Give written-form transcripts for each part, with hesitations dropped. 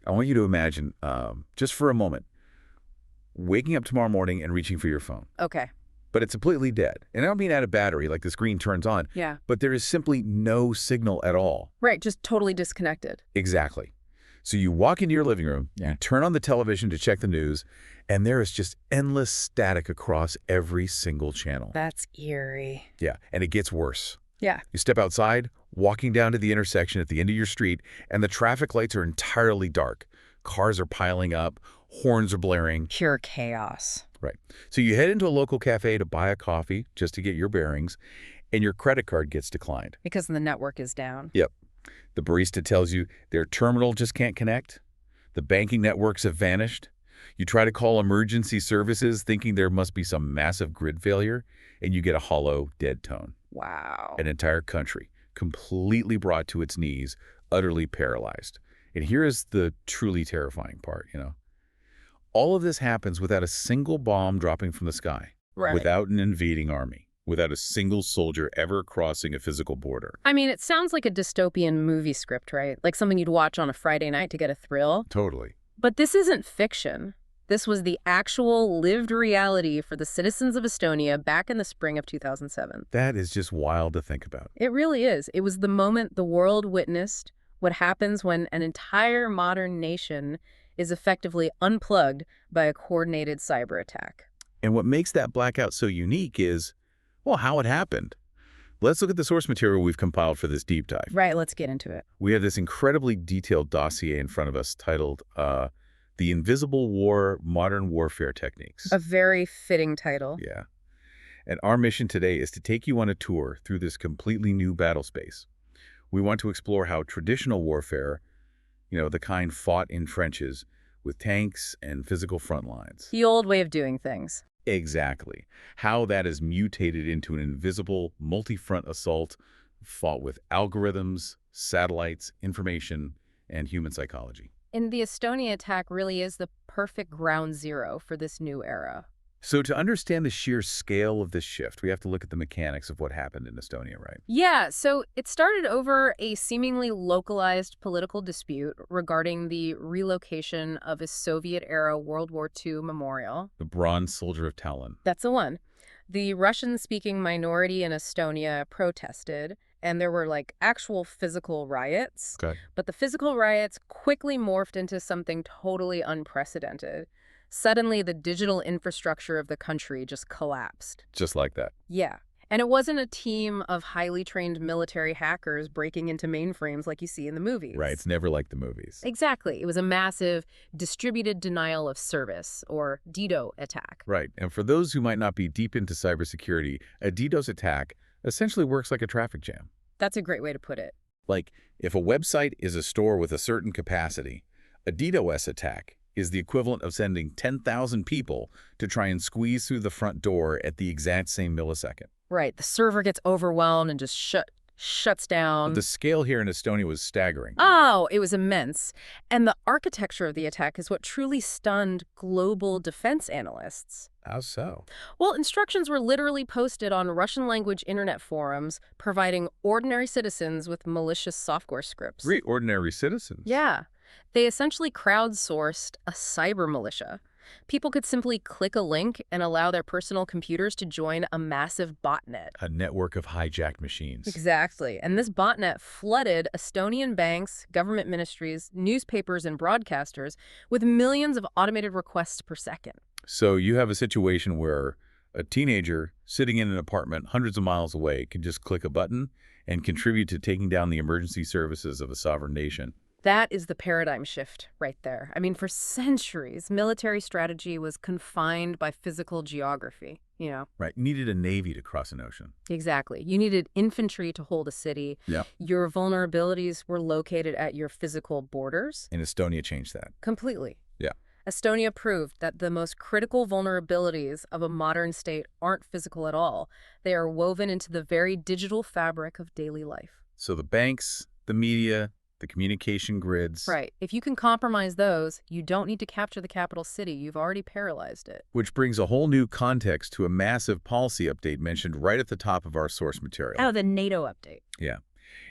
I want you to imagine, just for a moment, waking up tomorrow morning and reaching for your phone. Okay. But it's completely dead. And I don't mean out of battery, like the screen turns on. Yeah. But there is simply no signal at all. Right, just totally disconnected. Exactly. So you walk into your living room, you turn on the television to check the news, and there is just endless static across every single channel. That's eerie. Yeah, and it gets worse. Yeah. You step outside, walking down to the intersection at the end of your street, and the traffic lights are entirely dark. Cars are piling up, horns are blaring. Pure chaos. Right. So you head into a local cafe to buy a coffee just to get your bearings, and your credit card gets declined. Because the network is down. Yep. The barista tells you their terminal just can't connect. The banking networks have vanished. You try to call emergency services thinking there must be some massive grid failure, and you get a hollow, dead tone. Wow. An entire country completely brought to its knees, utterly paralyzed. And here is the truly terrifying part, All of this happens without a single bomb dropping from the sky, Right. without an invading army, without a single soldier ever crossing a physical border. I mean, it sounds like a dystopian movie script, right? Like something you'd watch on a Friday night to get a thrill. Totally. But this isn't fiction. This was the actual lived reality for the citizens of Estonia back in the spring of 2007. That is just wild to think about. It really is. It was the moment the world witnessed what happens when an entire modern nation is effectively unplugged by a coordinated cyber attack. And what makes that blackout so unique is, well, how it happened. Let's look at the source material we've compiled for this deep dive. Right, let's get into it. We have this incredibly detailed dossier in front of us titled The Invisible War, Modern Warfare Techniques. A very fitting title. Yeah. And our mission today is to take you on a tour through this completely new battle space. We want to explore how traditional warfare, the kind fought in trenches with tanks and physical front lines. The old way of doing things. Exactly. How that is mutated into an invisible, multi-front assault fought with algorithms, satellites, information, and human psychology. And the Estonia attack really is the perfect ground zero for this new era. So to understand the sheer scale of this shift, we have to look at the mechanics of what happened in Estonia, right? Yeah, so it started over a seemingly localized political dispute regarding the relocation of a Soviet-era World War II memorial. The Bronze Soldier of Tallinn. That's the one. The Russian-speaking minority in Estonia protested, and there were actual physical riots. Okay. But the physical riots quickly morphed into something totally unprecedented. Suddenly, the digital infrastructure of the country just collapsed. Just like that. Yeah. And it wasn't a team of highly trained military hackers breaking into mainframes like you see in the movies. Right. It's never like the movies. Exactly. It was a massive distributed denial of service, or DDoS attack. Right. And for those who might not be deep into cybersecurity, a DDoS attack essentially works like a traffic jam. That's a great way to put it. Like, if a website is a store with a certain capacity, a DDoS attack is the equivalent of sending 10,000 people to try and squeeze through the front door at the exact same millisecond. Right. The server gets overwhelmed and just shuts down. The scale here in Estonia was staggering. Oh, it was immense. And the architecture of the attack is what truly stunned global defense analysts. How so? Well, instructions were literally posted on Russian-language internet forums, providing ordinary citizens with malicious software scripts. Great ordinary citizens. Yeah. They essentially crowdsourced a cyber militia. People could simply click a link and allow their personal computers to join a massive botnet. A network of hijacked machines. Exactly. And this botnet flooded Estonian banks, government ministries, newspapers, and broadcasters with millions of automated requests per second. So you have a situation where a teenager sitting in an apartment hundreds of miles away can just click a button and contribute to taking down the emergency services of a sovereign nation. That is the paradigm shift right there. I mean, for centuries, military strategy was confined by physical geography, Right. Needed a navy to cross an ocean. Exactly. You needed infantry to hold a city. Yeah. Your vulnerabilities were located at your physical borders. And Estonia changed that. Completely. Yeah. Estonia proved that the most critical vulnerabilities of a modern state aren't physical at all. They are woven into the very digital fabric of daily life. So the banks, the media, the communication grids. Right. If you can compromise those, you don't need to capture the capital city. You've already paralyzed it. Which brings a whole new context to a massive policy update mentioned right at the top of our source material. Oh, the NATO update. Yeah.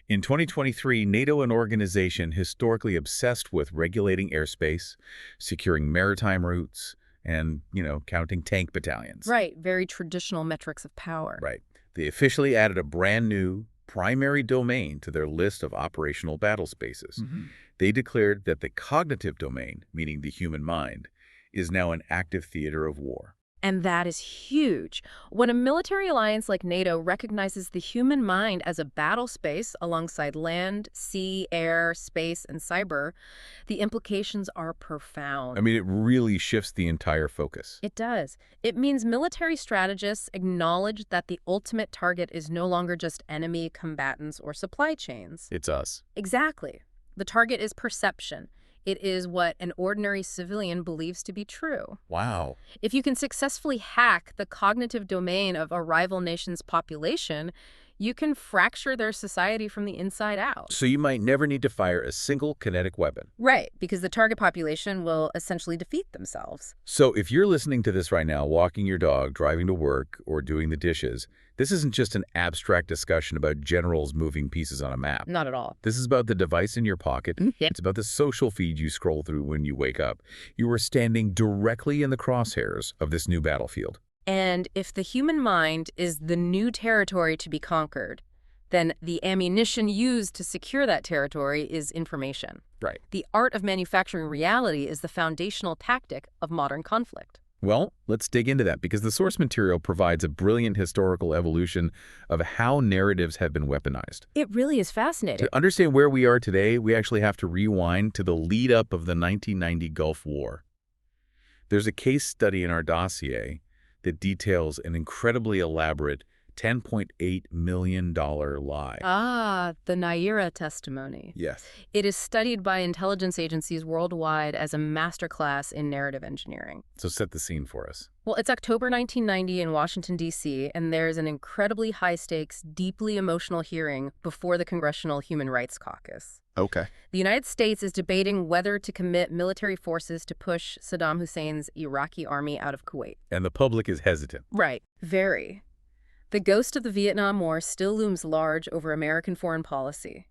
In 2023, NATO, an organization historically obsessed with regulating airspace, securing maritime routes, and, counting tank battalions. Right, very traditional metrics of power. Right. They officially added a brand new primary domain to their list of operational battle spaces. They declared that the cognitive domain, meaning the human mind, is now an active theater of war. And that is huge. When a military alliance like NATO recognizes the human mind as a battle space alongside land, sea, air, space, and cyber, the implications are profound. I mean, it really shifts the entire focus. It does. It means military strategists acknowledge that the ultimate target is no longer just enemy combatants or supply chains. It's us. Exactly. The target is perception. It is what an ordinary civilian believes to be true. Wow. If you can successfully hack the cognitive domain of a rival nation's population, you can fracture their society from the inside out. So you might never need to fire a single kinetic weapon. Right, because the target population will essentially defeat themselves. So if you're listening to this right now, walking your dog, driving to work, or doing the dishes, this isn't just an abstract discussion about generals moving pieces on a map. Not at all. This is about the device in your pocket. It's about the social feed you scroll through when you wake up. You are standing directly in the crosshairs of this new battlefield. And if the human mind is the new territory to be conquered, then the ammunition used to secure that territory is information. Right. The art of manufacturing reality is the foundational tactic of modern conflict. Well, let's dig into that because the source material provides a brilliant historical evolution of how narratives have been weaponized. It really is fascinating. To understand where we are today, we actually have to rewind to the lead up of the 1990 Gulf War. There's a case study in our dossier that details an incredibly elaborate $10.8 million lie. Ah, the Naira testimony. Yes. It is studied by intelligence agencies worldwide as a masterclass in narrative engineering. So set the scene for us. Well, it's October 1990 in Washington, D.C., and there's an incredibly high-stakes, deeply emotional hearing before the Congressional Human Rights Caucus. Okay. The United States is debating whether to commit military forces to push Saddam Hussein's Iraqi army out of Kuwait. And the public is hesitant. Right. Very. The ghost of the Vietnam War still looms large over American foreign policy.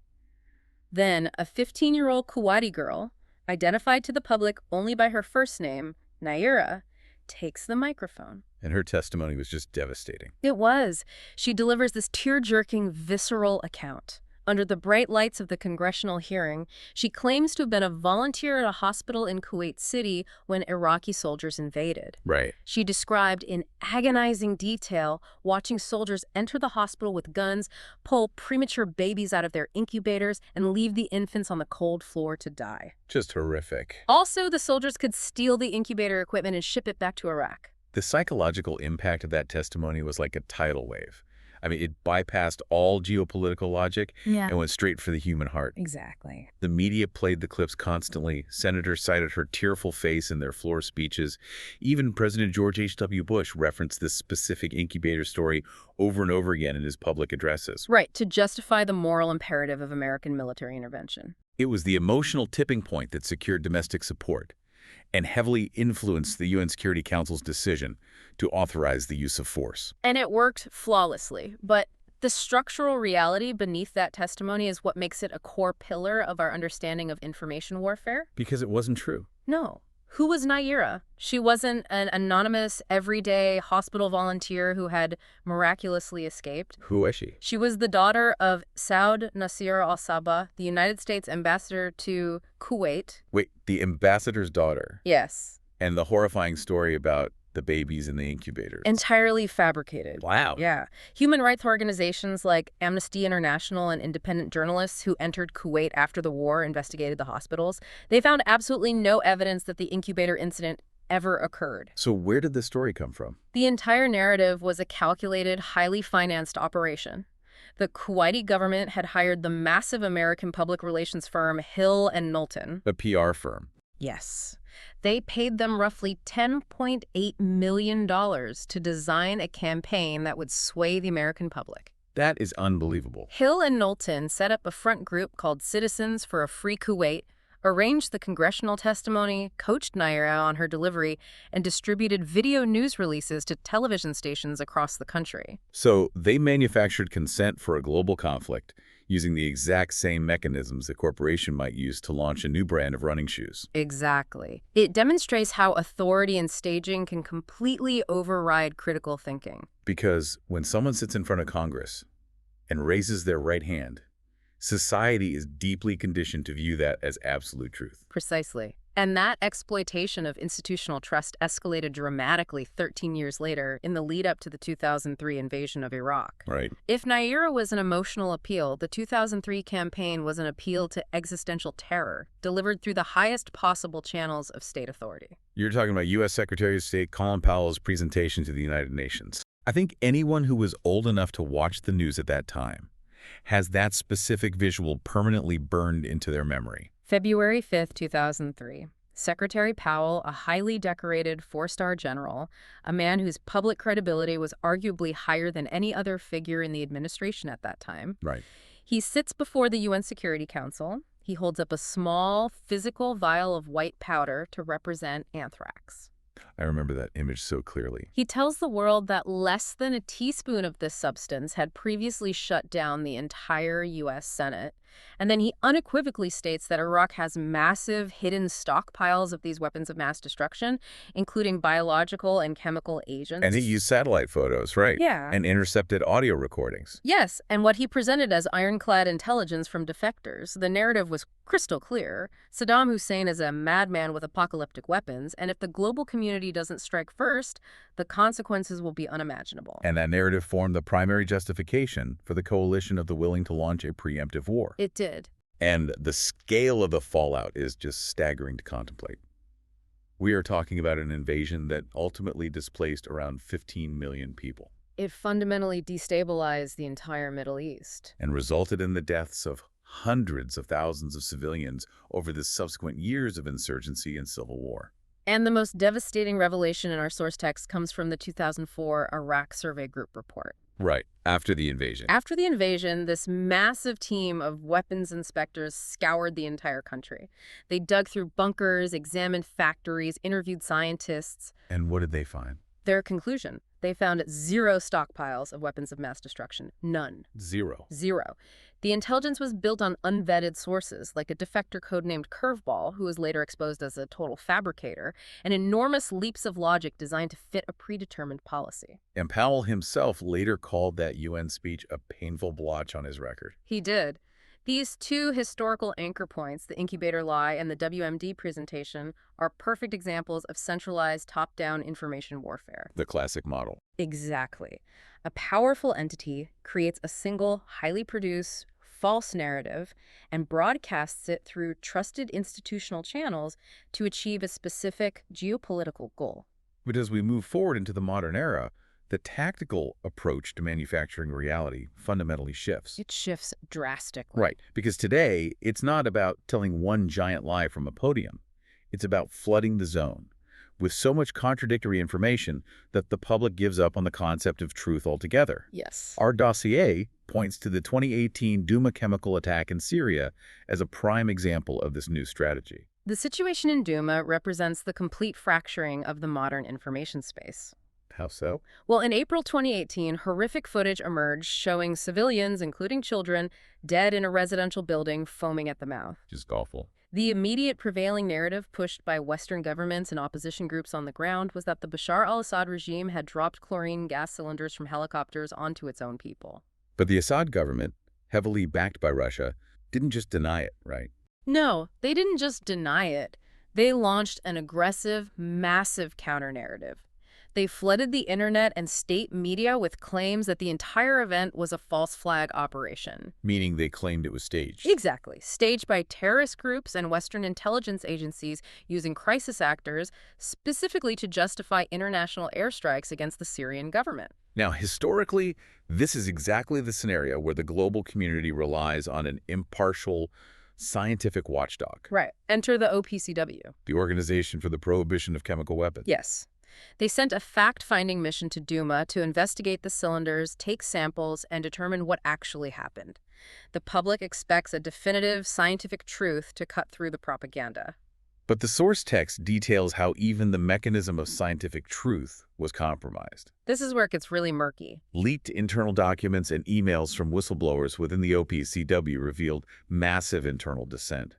Then, a 15-year-old Kuwaiti girl, identified to the public only by her first name, Naira, takes the microphone. And her testimony was just devastating. It was. She delivers this tear-jerking, visceral account. Under the bright lights of the congressional hearing, she claims to have been a volunteer at a hospital in Kuwait City when Iraqi soldiers invaded. Right. She described in agonizing detail watching soldiers enter the hospital with guns, pull premature babies out of their incubators, and leave the infants on the cold floor to die. Just horrific. Also, the soldiers could steal the incubator equipment and ship it back to Iraq. The psychological impact of that testimony was like a tidal wave. I mean, it bypassed all geopolitical logic and went straight for the human heart. Exactly. The media played the clips constantly. Senators cited her tearful face in their floor speeches. Even President George H.W. Bush referenced this specific incubator story over and over again in his public addresses. Right, to justify the moral imperative of American military intervention. It was the emotional tipping point that secured domestic support and heavily influenced the UN Security Council's decision to authorize the use of force. And it worked flawlessly, but the structural reality beneath that testimony is what makes it a core pillar of our understanding of information warfare. Because it wasn't true. No. Who was Naira? She wasn't an anonymous, everyday hospital volunteer who had miraculously escaped. Who was she? She was the daughter of Saud Nasir al-Sabah, the United States ambassador to Kuwait. Wait, the ambassador's daughter? Yes. And the horrifying story about the babies in the incubators. Entirely fabricated. Wow. Yeah. Human rights organizations like Amnesty International and independent journalists who entered Kuwait after the war investigated the hospitals. They found absolutely no evidence that the incubator incident ever occurred. So where did this story come from? The entire narrative was a calculated, highly financed operation. The Kuwaiti government had hired the massive American public relations firm Hill and Knowlton. A PR firm. Yes. They paid them roughly $10.8 million to design a campaign that would sway the American public. That is unbelievable. Hill and Knowlton set up a front group called Citizens for a Free Kuwait, arranged the congressional testimony, coached Naira on her delivery, and distributed video news releases to television stations across the country. So they manufactured consent for a global conflict, using the exact same mechanisms the corporation might use to launch a new brand of running shoes. Exactly. It demonstrates how authority and staging can completely override critical thinking. Because when someone sits in front of Congress and raises their right hand, society is deeply conditioned to view that as absolute truth. Precisely. And that exploitation of institutional trust escalated dramatically 13 years later in the lead-up to the 2003 invasion of Iraq. Right. If Naira was an emotional appeal, the 2003 campaign was an appeal to existential terror, delivered through the highest possible channels of state authority. You're talking about U.S. Secretary of State Colin Powell's presentation to the United Nations. I think anyone who was old enough to watch the news at that time has that specific visual permanently burned into their memory. February 5, 2003. Secretary Powell, a highly decorated four-star general, a man whose public credibility was arguably higher than any other figure in the administration at that time. Right. He sits before the UN Security Council. He holds up a small, physical vial of white powder to represent anthrax. I remember that image so clearly. He tells the world that less than a teaspoon of this substance had previously shut down the entire U.S. Senate. And then he unequivocally states that Iraq has massive hidden stockpiles of these weapons of mass destruction, including biological and chemical agents. And he used satellite photos, right? Yeah. And intercepted audio recordings. Yes, and what he presented as ironclad intelligence from defectors, the narrative was crystal clear. Saddam Hussein is a madman with apocalyptic weapons, and if the global community doesn't strike first, the consequences will be unimaginable. And that narrative formed the primary justification for the coalition of the willing to launch a preemptive war. It did. And the scale of the fallout is just staggering to contemplate. We are talking about an invasion that ultimately displaced around 15 million people. It fundamentally destabilized the entire Middle East. And resulted in the deaths of hundreds of thousands of civilians over the subsequent years of insurgency and civil war. And the most devastating revelation in our source text comes from the 2004 Iraq Survey Group report. Right, after the invasion. After the invasion, this massive team of weapons inspectors scoured the entire country. They dug through bunkers, examined factories, interviewed scientists. And what did they find? Their conclusion: they found zero stockpiles of weapons of mass destruction. None. Zero. Zero. The intelligence was built on unvetted sources, like a defector codenamed Curveball, who was later exposed as a total fabricator, and enormous leaps of logic designed to fit a predetermined policy. And Powell himself later called that UN speech a painful blotch on his record. He did. These two historical anchor points, the incubator lie and the WMD presentation, are perfect examples of centralized top-down information warfare. The classic model. Exactly. A powerful entity creates a single, highly produced, false narrative and broadcasts it through trusted institutional channels to achieve a specific geopolitical goal. But as we move forward into the modern era, the tactical approach to manufacturing reality fundamentally shifts. It shifts drastically. Right, because today, it's not about telling one giant lie from a podium. It's about flooding the zone with so much contradictory information that the public gives up on the concept of truth altogether. Yes. Our dossier points to the 2018 Douma chemical attack in Syria as a prime example of this new strategy. The situation in Douma represents the complete fracturing of the modern information space. How so? Well, in April 2018, horrific footage emerged showing civilians, including children, dead in a residential building, foaming at the mouth. Just awful. The immediate prevailing narrative pushed by Western governments and opposition groups on the ground was that the Bashar al-Assad regime had dropped chlorine gas cylinders from helicopters onto its own people. But the Assad government, heavily backed by Russia, didn't just deny it, right? No, they didn't just deny it. They launched an aggressive, massive counter-narrative. They flooded the internet and state media with claims that the entire event was a false flag operation. Meaning they claimed it was staged. Exactly. Staged by terrorist groups and Western intelligence agencies using crisis actors specifically to justify international airstrikes against the Syrian government. Now, historically, this is exactly the scenario where the global community relies on an impartial scientific watchdog. Right. Enter the OPCW. The Organization for the Prohibition of Chemical Weapons. Yes. They sent a fact-finding mission to Douma to investigate the cylinders, take samples, and determine what actually happened. The public expects a definitive scientific truth to cut through the propaganda. But the source text details how even the mechanism of scientific truth was compromised. This is where it gets really murky. Leaked internal documents and emails from whistleblowers within the OPCW revealed massive internal dissent.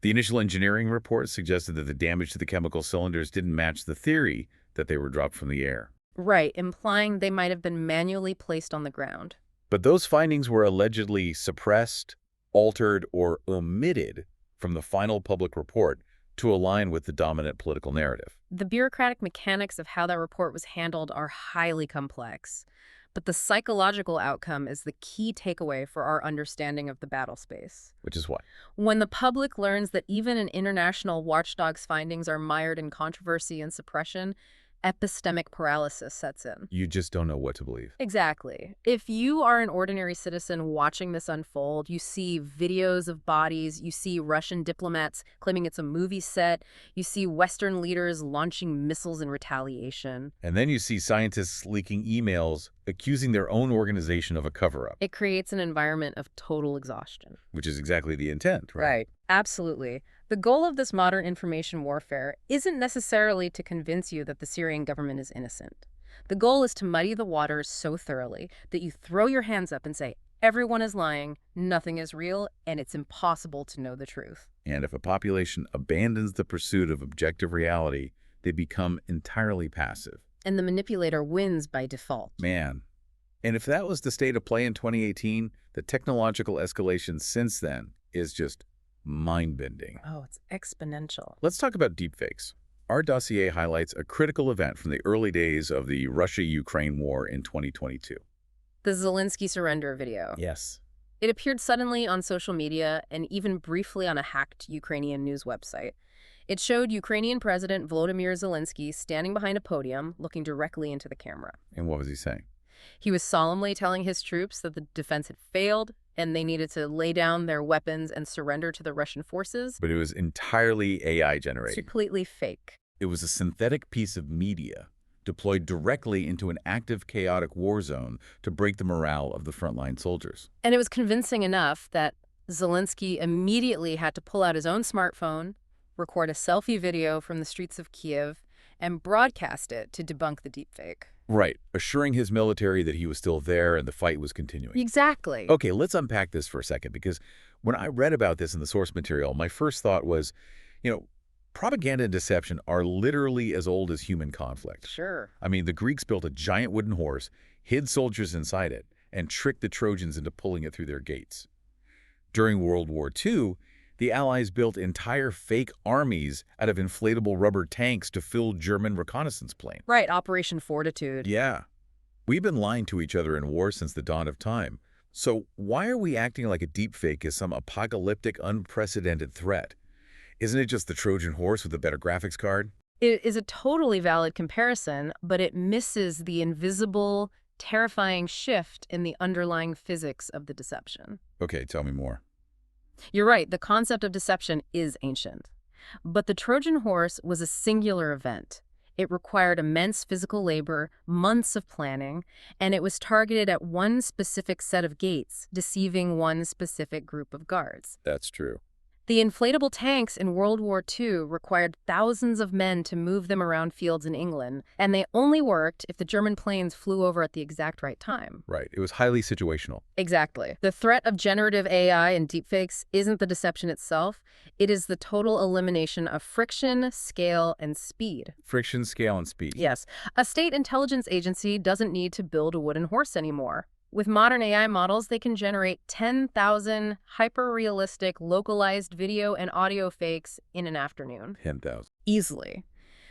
The initial engineering report suggested that the damage to the chemical cylinders didn't match the theory that they were dropped from the air. Right, implying they might have been manually placed on the ground. But those findings were allegedly suppressed, altered, or omitted from the final public report to align with the dominant political narrative. The bureaucratic mechanics of how that report was handled are highly complex, but the psychological outcome is the key takeaway for our understanding of the battle space. Which is why. When the public learns that even an international watchdog's findings are mired in controversy and suppression, epistemic paralysis sets in. You just don't know what to believe. Exactly. If you are an ordinary citizen watching this unfold, you see videos of bodies, you see Russian diplomats claiming it's a movie set, you see Western leaders launching missiles in retaliation. And then you see scientists leaking emails accusing their own organization of a cover-up. It creates an environment of total exhaustion. Which is exactly the intent, right? Absolutely. The goal of this modern information warfare isn't necessarily to convince you that the Syrian government is innocent. The goal is to muddy the waters so thoroughly that you throw your hands up and say, everyone is lying, nothing is real, and it's impossible to know the truth. And if a population abandons the pursuit of objective reality, they become entirely passive. And the manipulator wins by default. Man. And if that was the state of play in 2018, the technological escalation since then is just mind-bending. Oh, it's exponential. Let's talk about deepfakes. Our dossier highlights a critical event from the early days of the Russia-Ukraine war in 2022. The Zelensky surrender video. Yes. It appeared suddenly on social media and even briefly on a hacked Ukrainian news website. It showed Ukrainian President Volodymyr Zelensky standing behind a podium, looking directly into the camera. And what was he saying? He was solemnly telling his troops that the defense had failed and they needed to lay down their weapons and surrender to the Russian forces. But it was entirely AI It's generated. completely fake. It was a synthetic piece of media deployed directly into an active, chaotic war zone to break the morale of the frontline soldiers. And it was convincing enough that Zelensky immediately had to pull out his own smartphone, record a selfie video from the streets of Kiev, and broadcast it to debunk the deepfake. Right, assuring his military that he was still there and the fight was continuing. Exactly. Okay, let's unpack this for a second, because when I read about this in the source material, my first thought was, propaganda and deception are literally as old as human conflict. Sure. I mean, the Greeks built a giant wooden horse, hid soldiers inside it, and tricked the Trojans into pulling it through their gates. During World War II, the Allies built entire fake armies out of inflatable rubber tanks to fill German reconnaissance planes. Right, Operation Fortitude. Yeah. We've been lying to each other in war since the dawn of time. So why are we acting like a deepfake is some apocalyptic, unprecedented threat? Isn't it just the Trojan horse with a better graphics card? It is a totally valid comparison, but it misses the invisible, terrifying shift in the underlying physics of the deception. Okay, tell me more. You're right, the concept of deception is ancient. But the Trojan horse was a singular event. It required immense physical labor, months of planning, and it was targeted at one specific set of gates, deceiving one specific group of guards. That's true. The inflatable tanks in World War II required thousands of men to move them around fields in England, and they only worked if the German planes flew over at the exact right time. Right. It was highly situational. Exactly. The threat of generative AI and deepfakes isn't the deception itself. It is the total elimination of friction, scale, and speed. Friction, scale, and speed. Yes. A state intelligence agency doesn't need to build a wooden horse anymore. With modern AI models, they can generate 10,000 hyper-realistic, localized video and audio fakes in an afternoon. 10,000. Easily.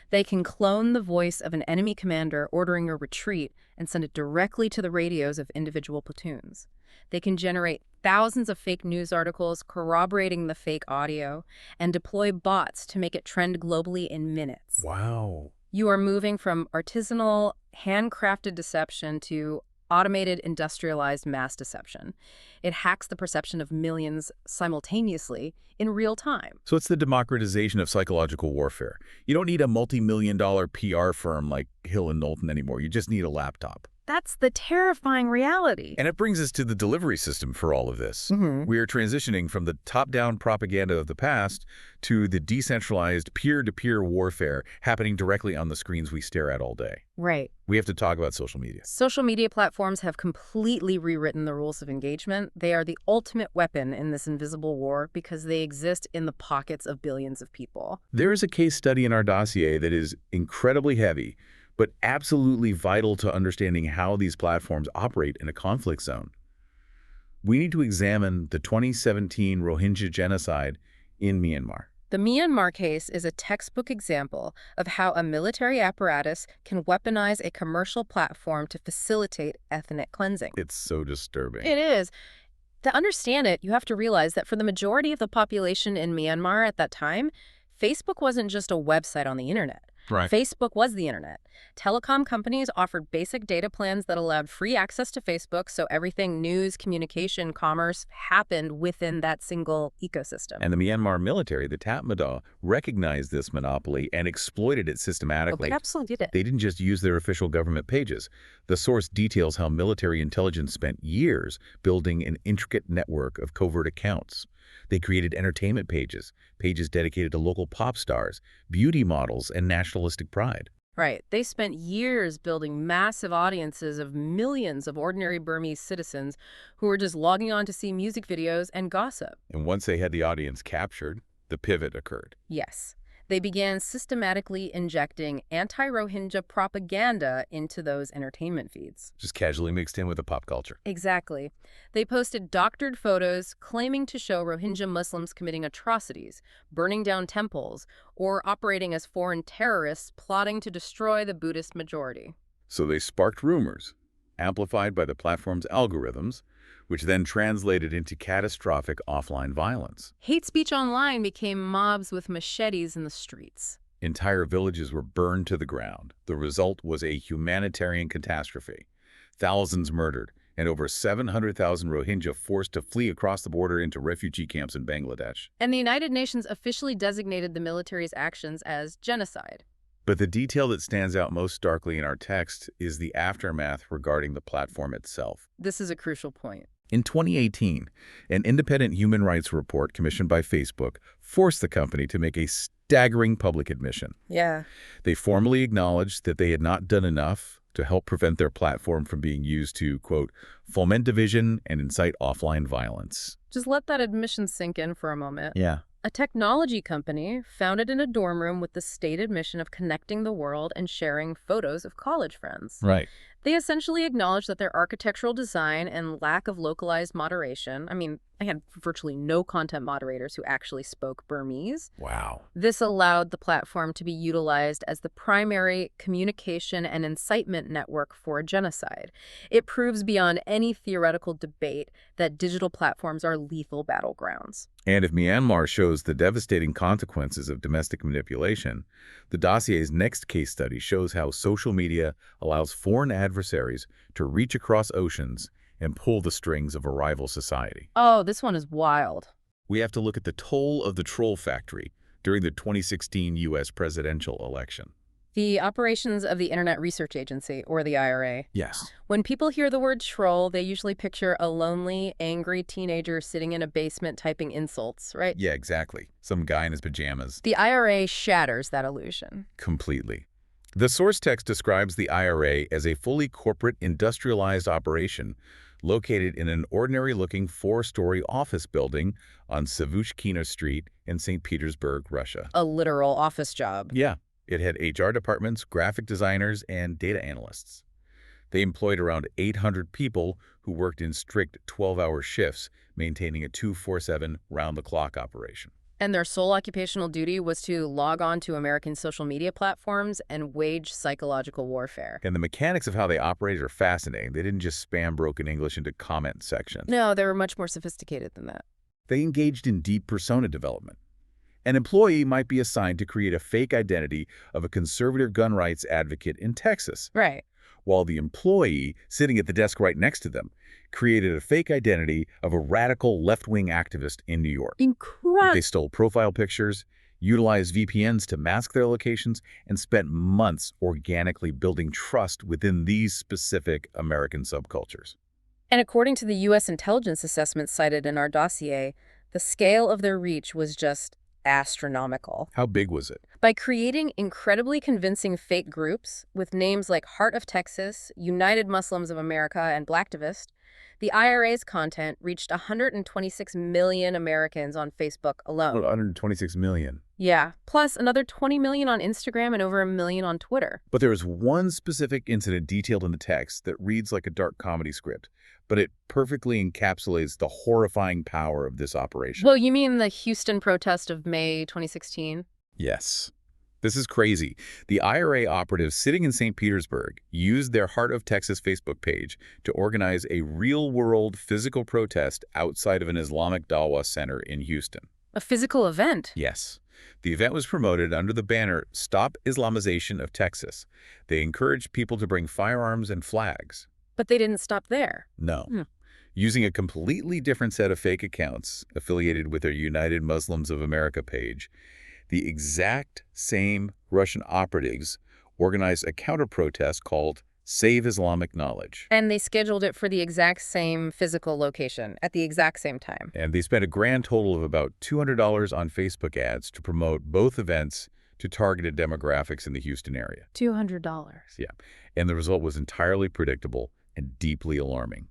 They can clone the voice of an enemy commander ordering a retreat and send it directly to the radios of individual platoons. They can generate thousands of fake news articles corroborating the fake audio and deploy bots to make it trend globally in minutes. Wow. You are moving from artisanal, handcrafted deception to automated, industrialized mass deception. It hacks the perception of millions simultaneously in real time. So it's the democratization of psychological warfare. You don't need a multi-million-dollar PR firm like Hill and Knowlton anymore. You just need a laptop. That's the terrifying reality. And it brings us to the delivery system for all of this. Mm-hmm. We are transitioning from the top-down propaganda of the past to the decentralized peer-to-peer warfare happening directly on the screens we stare at all day. Right. We have to talk about social media. Social media platforms have completely rewritten the rules of engagement. They are the ultimate weapon in this invisible war because they exist in the pockets of billions of people. There is a case study in our dossier that is incredibly heavy, but absolutely vital to understanding how these platforms operate in a conflict zone. We need to examine the 2017 Rohingya genocide in Myanmar. The Myanmar case is a textbook example of how a military apparatus can weaponize a commercial platform to facilitate ethnic cleansing. It's so disturbing. It is. To understand it, you have to realize that for the majority of the population in Myanmar at that time, Facebook wasn't just a website on the internet. Right. Facebook was the internet. Telecom companies offered basic data plans that allowed free access to Facebook, so everything news, communication, commerce happened within that single ecosystem. And the Myanmar military, the Tatmadaw, recognized this monopoly and exploited it systematically. They absolutely did it. They didn't just use their official government pages. The source details how military intelligence spent years building an intricate network of covert accounts. They created entertainment pages, pages dedicated to local pop stars, beauty models, and nationalistic pride. Right. They spent years building massive audiences of millions of ordinary Burmese citizens who were just logging on to see music videos and gossip. And once they had the audience captured, the pivot occurred. Yes. They began systematically injecting anti-Rohingya propaganda into those entertainment feeds. Just casually mixed in with the pop culture. Exactly. They posted doctored photos claiming to show Rohingya Muslims committing atrocities, burning down temples, or operating as foreign terrorists plotting to destroy the Buddhist majority. So they sparked rumors, amplified by the platform's algorithms, which then translated into catastrophic offline violence. Hate speech online became mobs with machetes in the streets. Entire villages were burned to the ground. The result was a humanitarian catastrophe. Thousands murdered, and over 700,000 Rohingya forced to flee across the border into refugee camps in Bangladesh. And the United Nations officially designated the military's actions as genocide. But the detail that stands out most starkly in our text is the aftermath regarding the platform itself. This is a crucial point. In 2018, an independent human rights report commissioned by Facebook forced the company to make a staggering public admission. Yeah. They formally acknowledged that they had not done enough to help prevent their platform from being used to, quote, foment division and incite offline violence. Just let that admission sink in for a moment. Yeah. A technology company founded in a dorm room with the stated mission of connecting the world and sharing photos of college friends. Right. They essentially acknowledged that their architectural design and lack of localized moderation, they had virtually no content moderators who actually spoke Burmese. Wow. This allowed the platform to be utilized as the primary communication and incitement network for a genocide. It proves beyond any theoretical debate that digital platforms are lethal battlegrounds. And if Myanmar shows the devastating consequences of domestic manipulation, the dossier's next case study shows how social media allows foreign adversaries to reach across oceans and pull the strings of a rival society. Oh, this one is wild. We have to look at the toll of the troll factory during the 2016 U.S. presidential election. The operations of the Internet Research Agency, or the IRA. Yes. When people hear the word troll, they usually picture a lonely, angry teenager sitting in a basement typing insults, right? Yeah, exactly. Some guy in his pajamas. The IRA shatters that illusion. Completely. The source text describes the IRA as a fully corporate, industrialized operation located in an ordinary-looking four-story office building on Savushkina Street in St. Petersburg, Russia. A literal office job. Yeah. It had HR departments, graphic designers, and data analysts. They employed around 800 people who worked in strict 12-hour shifts, maintaining a 24/7 round-the-clock operation. And their sole occupational duty was to log on to American social media platforms and wage psychological warfare. And the mechanics of how they operated are fascinating. They didn't just spam broken English into comment sections. No, they were much more sophisticated than that. They engaged in deep persona development. An employee might be assigned to create a fake identity of a conservative gun rights advocate in Texas, Right. while the employee sitting at the desk right next to them created a fake identity of a radical left-wing activist in New York. Incredible. They stole profile pictures, utilized VPNs to mask their locations, and spent months organically building trust within these specific American subcultures. And according to the U.S. intelligence assessment cited in our dossier, the scale of their reach was just astronomical. How big was it? By creating incredibly convincing fake groups with names like Heart of Texas, United Muslims of America, and Blacktivist, the IRA's content reached 126 million Americans on Facebook alone. 126 million. Yeah, plus another 20 million on Instagram and over 1 million on Twitter. But there is one specific incident detailed in the text that reads like a dark comedy script, but it perfectly encapsulates the horrifying power of this operation. Well, you mean the Houston protest of May 2016? Yes. This is crazy. The IRA operatives sitting in St. Petersburg used their Heart of Texas Facebook page to organize a real-world physical protest outside of an Islamic Dawah center in Houston. A physical event? Yes. The event was promoted under the banner Stop Islamization of Texas. They encouraged people to bring firearms and flags. But they didn't stop there. No. Using a completely different set of fake accounts affiliated with their United Muslims of America page, the exact same Russian operatives organized a counter-protest called Save Islamic Knowledge. And they scheduled it for the exact same physical location at the exact same time. And they spent a grand total of about $200 on Facebook ads to promote both events to targeted demographics in the Houston area. $200. Yeah. And the result was entirely predictable and deeply alarming.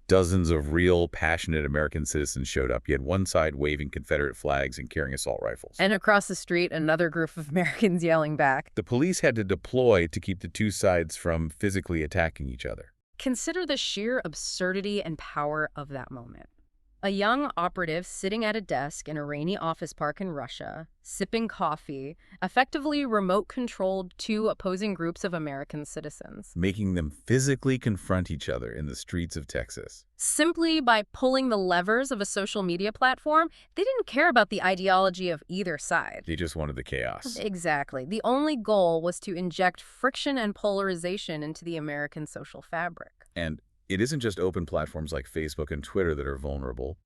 Dozens of real, passionate American citizens showed up. You had one side waving Confederate flags and carrying assault rifles. And across the street, another group of Americans yelling back. The police had to deploy to keep the two sides from physically attacking each other. Consider the sheer absurdity and power of that moment. A young operative sitting at a desk in a rainy office park in Russia, sipping coffee, effectively remote-controlled two opposing groups of American citizens. Making them physically confront each other in the streets of Texas. Simply by pulling the levers of a social media platform, they didn't care about the ideology of either side. They just wanted the chaos. Exactly. The only goal was to inject friction and polarization into the American social fabric. And it isn't just open platforms like Facebook and Twitter that are vulnerable.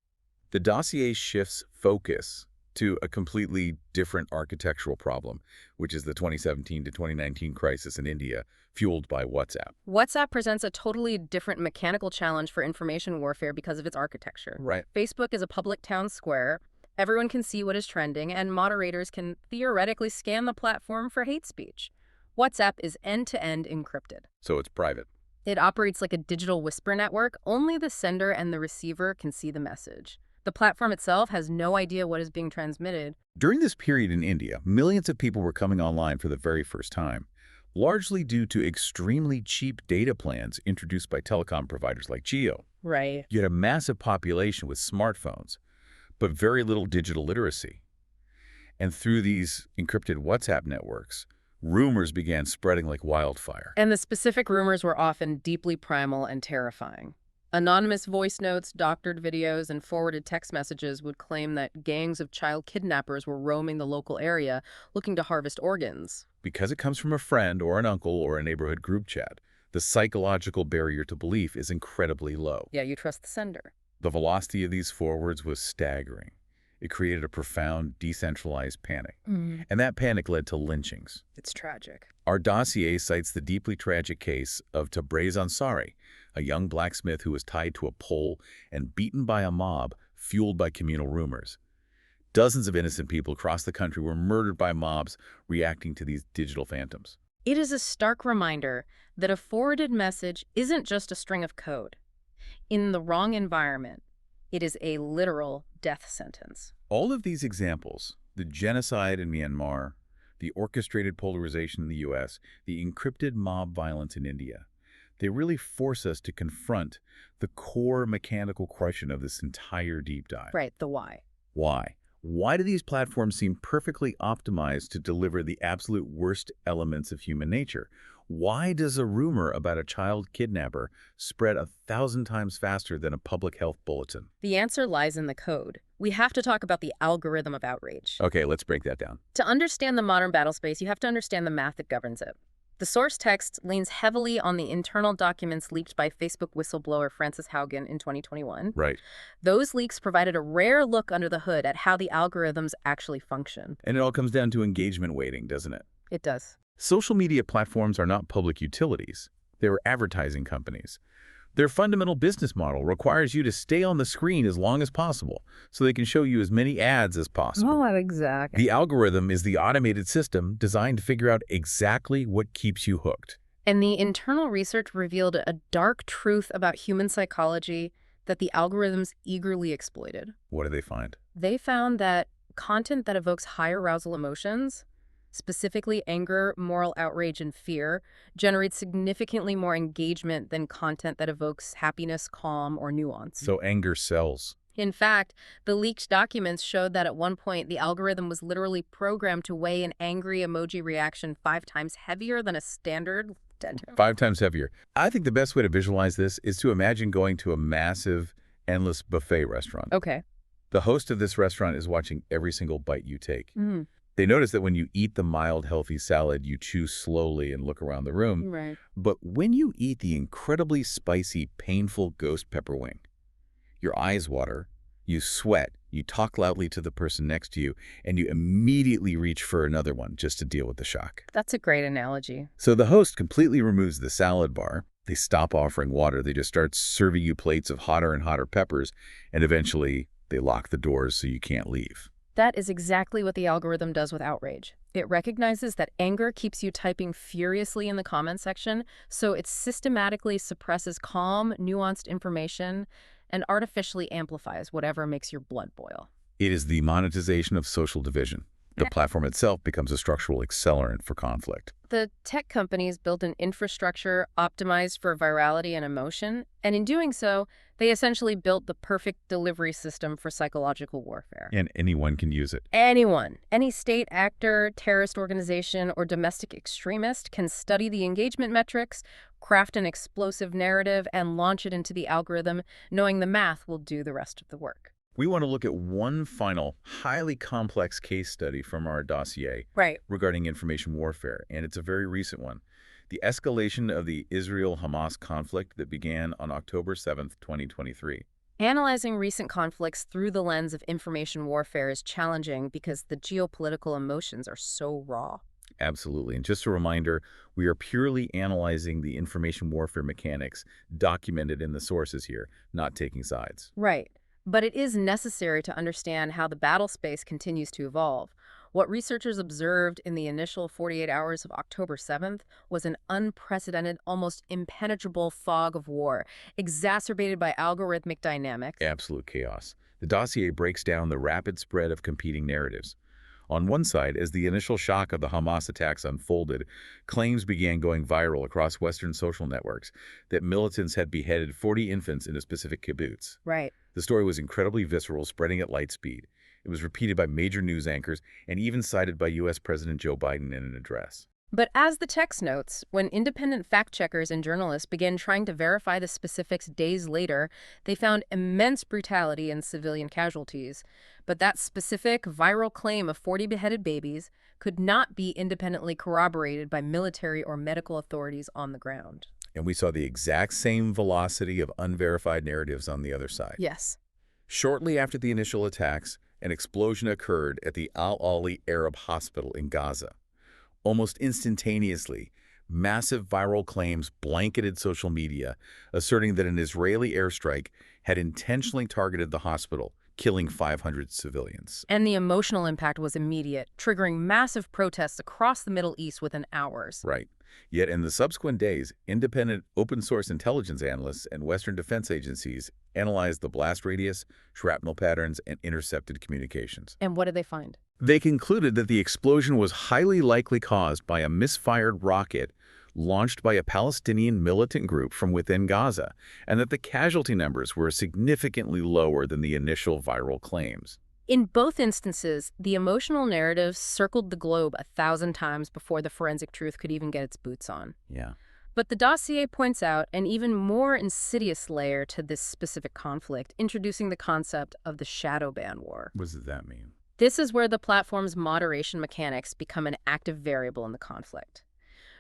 The dossier shifts focus to a completely different architectural problem, which is the 2017 to 2019 crisis in India, fueled by WhatsApp. WhatsApp presents a totally different mechanical challenge for information warfare because of its architecture. Right. Facebook is a public town square. Everyone can see what is trending, and moderators can theoretically scan the platform for hate speech. WhatsApp is end-to-end encrypted. So it's private. It operates like a digital whisper network. Only the sender and the receiver can see the message. The platform itself has no idea what is being transmitted. During this period in India, millions of people were coming online for the very first time, largely due to extremely cheap data plans introduced by telecom providers like Jio. Right. You had a massive population with smartphones, but very little digital literacy. And through these encrypted WhatsApp networks, rumors began spreading like wildfire. And the specific rumors were often deeply primal and terrifying. Anonymous voice notes, doctored videos, and forwarded text messages would claim that gangs of child kidnappers were roaming the local area looking to harvest organs. Because it comes from a friend or an uncle or a neighborhood group chat, the psychological barrier to belief is incredibly low. Yeah, you trust the sender. The velocity of these forwards was staggering. It created a profound, decentralized panic. And that panic led to lynchings. It's tragic. Our dossier cites the deeply tragic case of Tabrez Ansari, a young blacksmith who was tied to a pole and beaten by a mob fueled by communal rumors. Dozens of innocent people across the country were murdered by mobs reacting to these digital phantoms. It is a stark reminder that a forwarded message isn't just a string of code. In the wrong environment, it is a literal death sentence. All of these examples, the genocide in Myanmar, the orchestrated polarization in the U.S., the encrypted mob violence in India, they really force us to confront the core mechanical question of this entire deep dive. Right, the why. Why? Why do these platforms seem perfectly optimized to deliver the absolute worst elements of human nature? Why does a rumor about a child kidnapper spread 1,000 times faster than a public health bulletin? The answer lies in the code. We have to talk about the algorithm of outrage. Okay, let's break that down. To understand the modern battle space, you have to understand the math that governs it. The source text leans heavily on the internal documents leaked by Facebook whistleblower Frances Haugen in 2021. Right. Those leaks provided a rare look under the hood at how the algorithms actually function. And it all comes down to engagement weighting, doesn't it? It does. Social media platforms are not public utilities. They're advertising companies. Their fundamental business model requires you to stay on the screen as long as possible so they can show you as many ads as possible. Oh, exactly. The algorithm is the automated system designed to figure out exactly what keeps you hooked. And the internal research revealed a dark truth about human psychology that the algorithms eagerly exploited. What do they find? They found that content that evokes high arousal emotions, specifically anger, moral outrage, and fear, generates significantly more engagement than content that evokes happiness, calm, or nuance. So anger sells. In fact, the leaked documents showed that at one point, the algorithm was literally programmed to weigh an angry emoji reaction 5 times heavier than a standard dead joke. 5 times heavier. I think the best way to visualize this is to imagine going to a massive, endless buffet restaurant. Okay. The host of this restaurant is watching every single bite you take. Mm. They notice that when you eat the mild, healthy salad, you chew slowly and look around the room. Right. But when you eat the incredibly spicy, painful ghost pepper wing, your eyes water, you sweat, you talk loudly to the person next to you, and you immediately reach for another one just to deal with the shock. That's a great analogy. So the host completely removes the salad bar. They stop offering water. They just start serving you plates of hotter and hotter peppers, and eventually they lock the doors so you can't leave. That is exactly what the algorithm does with outrage. It recognizes that anger keeps you typing furiously in the comment section, so it systematically suppresses calm, nuanced information and artificially amplifies whatever makes your blood boil. It is the monetization of social division. The platform itself becomes a structural accelerant for conflict. The tech companies built an infrastructure optimized for virality and emotion, and in doing so, they essentially built the perfect delivery system for psychological warfare. And anyone can use it. Anyone, any state actor, terrorist organization, or domestic extremist can study the engagement metrics, craft an explosive narrative, and launch it into the algorithm, knowing the math will do the rest of the work. We want to look at one final, highly complex case study from our dossier regarding information warfare, and it's a very recent one. The escalation of the Israel-Hamas conflict that began on October 7th, 2023. Analyzing recent conflicts through the lens of information warfare is challenging because the geopolitical emotions are so raw. Absolutely. And just a reminder, we are purely analyzing the information warfare mechanics documented in the sources here, not taking sides. Right. But it is necessary to understand how the battle space continues to evolve. What researchers observed in the initial 48 hours of October 7th was an unprecedented, almost impenetrable fog of war, exacerbated by algorithmic dynamics. Absolute chaos. The dossier breaks down the rapid spread of competing narratives. On one side, as the initial shock of the Hamas attacks unfolded, claims began going viral across Western social networks that militants had beheaded 40 infants in a specific kibbutz. Right. The story was incredibly visceral, spreading at light speed. It was repeated by major news anchors and even cited by U.S. President Joe Biden in an address. But as the text notes, when independent fact-checkers and journalists began trying to verify the specifics days later, they found immense brutality in civilian casualties. But that specific viral claim of 40 beheaded babies could not be independently corroborated by military or medical authorities on the ground. And we saw the exact same velocity of unverified narratives on the other side. Yes. Shortly after the initial attacks, an explosion occurred at the Al-Ali Arab Hospital in Gaza. Almost instantaneously, massive viral claims blanketed social media, asserting that an Israeli airstrike had intentionally targeted the hospital, killing 500 civilians. And the emotional impact was immediate, triggering massive protests across the Middle East within hours. Right. Yet in the subsequent days, independent open-source intelligence analysts and Western defense agencies analyzed the blast radius, shrapnel patterns, and intercepted communications. And what did they find? They concluded that the explosion was highly likely caused by a misfired rocket launched by a Palestinian militant group from within Gaza, and that the casualty numbers were significantly lower than the initial viral claims. In both instances, the emotional narrative circled the globe 1,000 times before the forensic truth could even get its boots on. Yeah. But the dossier points out an even more insidious layer to this specific conflict, introducing the concept of the shadow ban war. What does that mean? This is where the platform's moderation mechanics become an active variable in the conflict.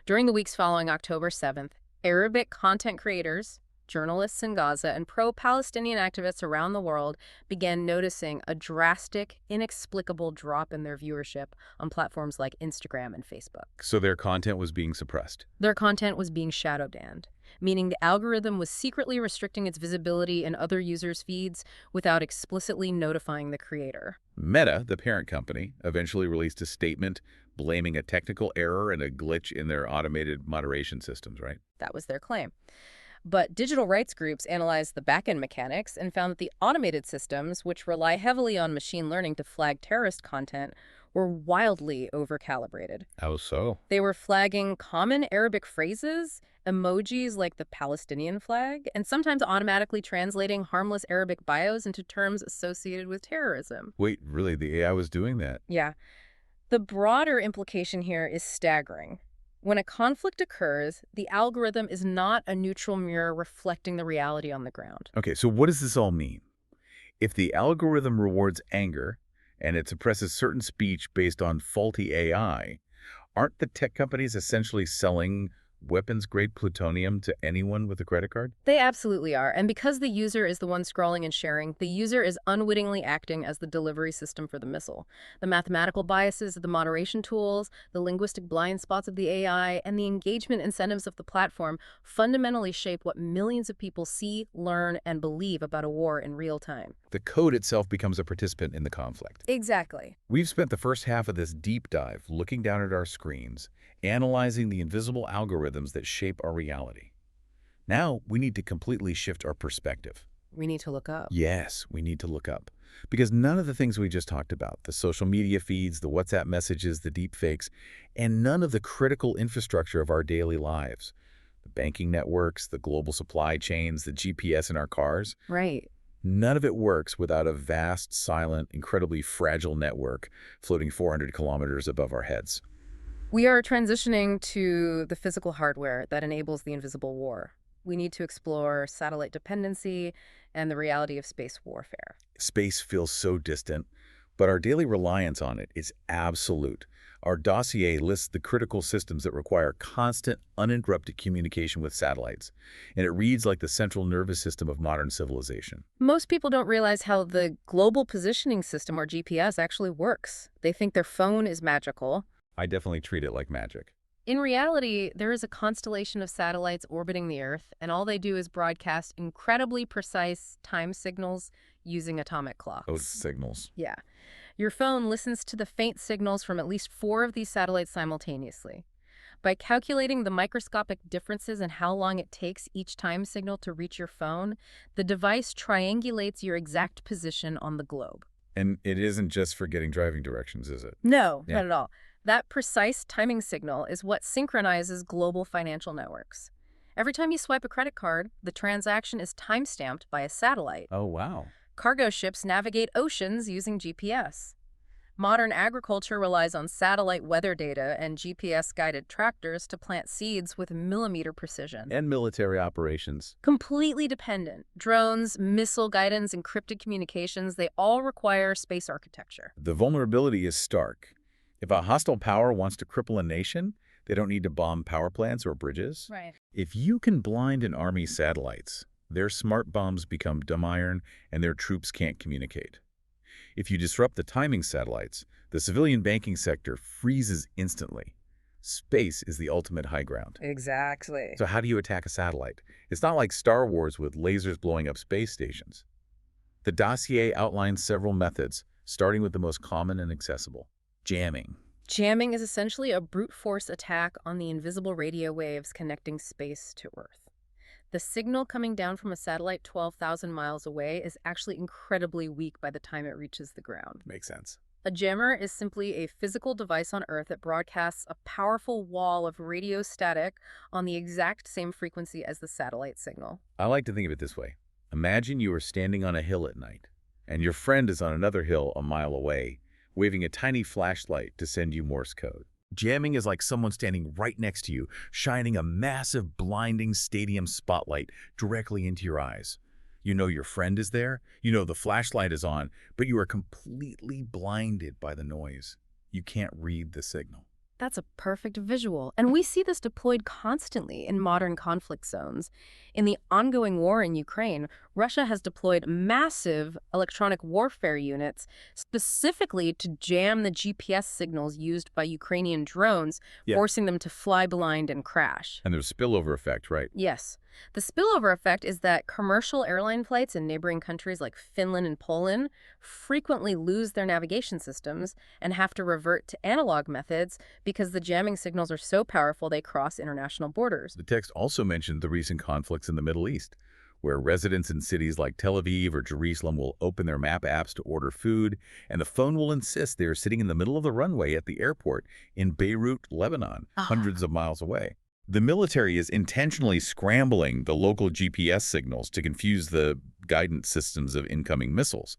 During the weeks following October 7th, Arabic content creators, journalists in Gaza, and pro-Palestinian activists around the world began noticing a drastic, inexplicable drop in their viewership on platforms like Instagram and Facebook. So their content was being suppressed. Their content was being shadow banned, meaning the algorithm was secretly restricting its visibility in other users' feeds without explicitly notifying the creator. Meta, the parent company, eventually released a statement blaming a technical error and a glitch in their automated moderation systems, right? That was their claim. But digital rights groups analyzed the backend mechanics and found that the automated systems, which rely heavily on machine learning to flag terrorist content, were wildly overcalibrated. How so? They were flagging common Arabic phrases, emojis like the Palestinian flag, and sometimes automatically translating harmless Arabic bios into terms associated with terrorism. Wait, really? The AI was doing that? Yeah. The broader implication here is staggering. When a conflict occurs, the algorithm is not a neutral mirror reflecting the reality on the ground. Okay, so what does this all mean? If the algorithm rewards anger and it suppresses certain speech based on faulty AI, aren't the tech companies essentially selling weapons-grade plutonium to anyone with a credit card? They absolutely are. And because the user is the one scrolling and sharing, the user is unwittingly acting as the delivery system for the missile. The mathematical biases of the moderation tools, the linguistic blind spots of the AI, and the engagement incentives of the platform fundamentally shape what millions of people see, learn, and believe about a war in real time. The code itself becomes a participant in the conflict. Exactly. We've spent the first half of this deep dive looking down at our screens, analyzing the invisible algorithms that shape our reality. Now, we need to completely shift our perspective. We need to look up. Yes, we need to look up. Because none of the things we just talked about, the social media feeds, the WhatsApp messages, the deep fakes, and none of the critical infrastructure of our daily lives, the banking networks, the global supply chains, the GPS in our cars, Right. none of it works without a vast, silent, incredibly fragile network floating 400 kilometers above our heads. We are transitioning to the physical hardware that enables the invisible war. We need to explore satellite dependency and the reality of space warfare. Space feels so distant, but our daily reliance on it is absolute. Our dossier lists the critical systems that require constant, uninterrupted communication with satellites, and it reads like the central nervous system of modern civilization. Most people don't realize how the Global Positioning System, or GPS, actually works. They think their phone is magical. I definitely treat it like magic. In reality, there is a constellation of satellites orbiting the Earth, and all they do is broadcast incredibly precise time signals using atomic clocks. Those signals. Yeah. Your phone listens to the faint signals from at least 4 of these satellites simultaneously. By calculating the microscopic differences in how long it takes each time signal to reach your phone, the device triangulates your exact position on the globe. And it isn't just for getting driving directions, is it? No, Yeah. not at all. That precise timing signal is what synchronizes global financial networks. Every time you swipe a credit card, the transaction is timestamped by a satellite. Oh, wow. Cargo ships navigate oceans using GPS. Modern agriculture relies on satellite weather data and GPS-guided tractors to plant seeds with millimeter precision. And military operations. Completely dependent. Drones, missile guidance, encrypted communications, they all require space architecture. The vulnerability is stark. If a hostile power wants to cripple a nation, they don't need to bomb power plants or bridges. Right. If you can blind an army's satellites, their smart bombs become dumb iron and their troops can't communicate. If you disrupt the timing satellites, the civilian banking sector freezes instantly. Space is the ultimate high ground. Exactly. So how do you attack a satellite? It's not like Star Wars with lasers blowing up space stations. The dossier outlines several methods, starting with the most common and accessible: jamming. Jamming is essentially a brute force attack on the invisible radio waves connecting space to Earth. The signal coming down from a satellite 12,000 miles away is actually incredibly weak by the time it reaches the ground. Makes sense. A jammer is simply a physical device on Earth that broadcasts a powerful wall of radio static on the exact same frequency as the satellite signal. I like to think of it this way. Imagine you are standing on a hill at night, and your friend is on another hill a mile away, waving a tiny flashlight to send you Morse code. Jamming is like someone standing right next to you, shining a massive, blinding stadium spotlight directly into your eyes. You know your friend is there, you know the flashlight is on, but you are completely blinded by the noise. You can't read the signal. That's a perfect visual. And we see this deployed constantly in modern conflict zones. In the ongoing war in Ukraine, Russia has deployed massive electronic warfare units specifically to jam the GPS signals used by Ukrainian drones, Yeah. forcing them to fly blind and crash. And there's spillover effect, right? Yes. The spillover effect is that commercial airline flights in neighboring countries like Finland and Poland frequently lose their navigation systems and have to revert to analog methods because the jamming signals are so powerful they cross international borders. The text also mentioned the recent conflicts in the Middle East, where residents in cities like Tel Aviv or Jerusalem will open their map apps to order food, and the phone will insist they are sitting in the middle of the runway at the airport in Beirut, Lebanon, hundreds of miles away. The military is intentionally scrambling the local GPS signals to confuse the guidance systems of incoming missiles.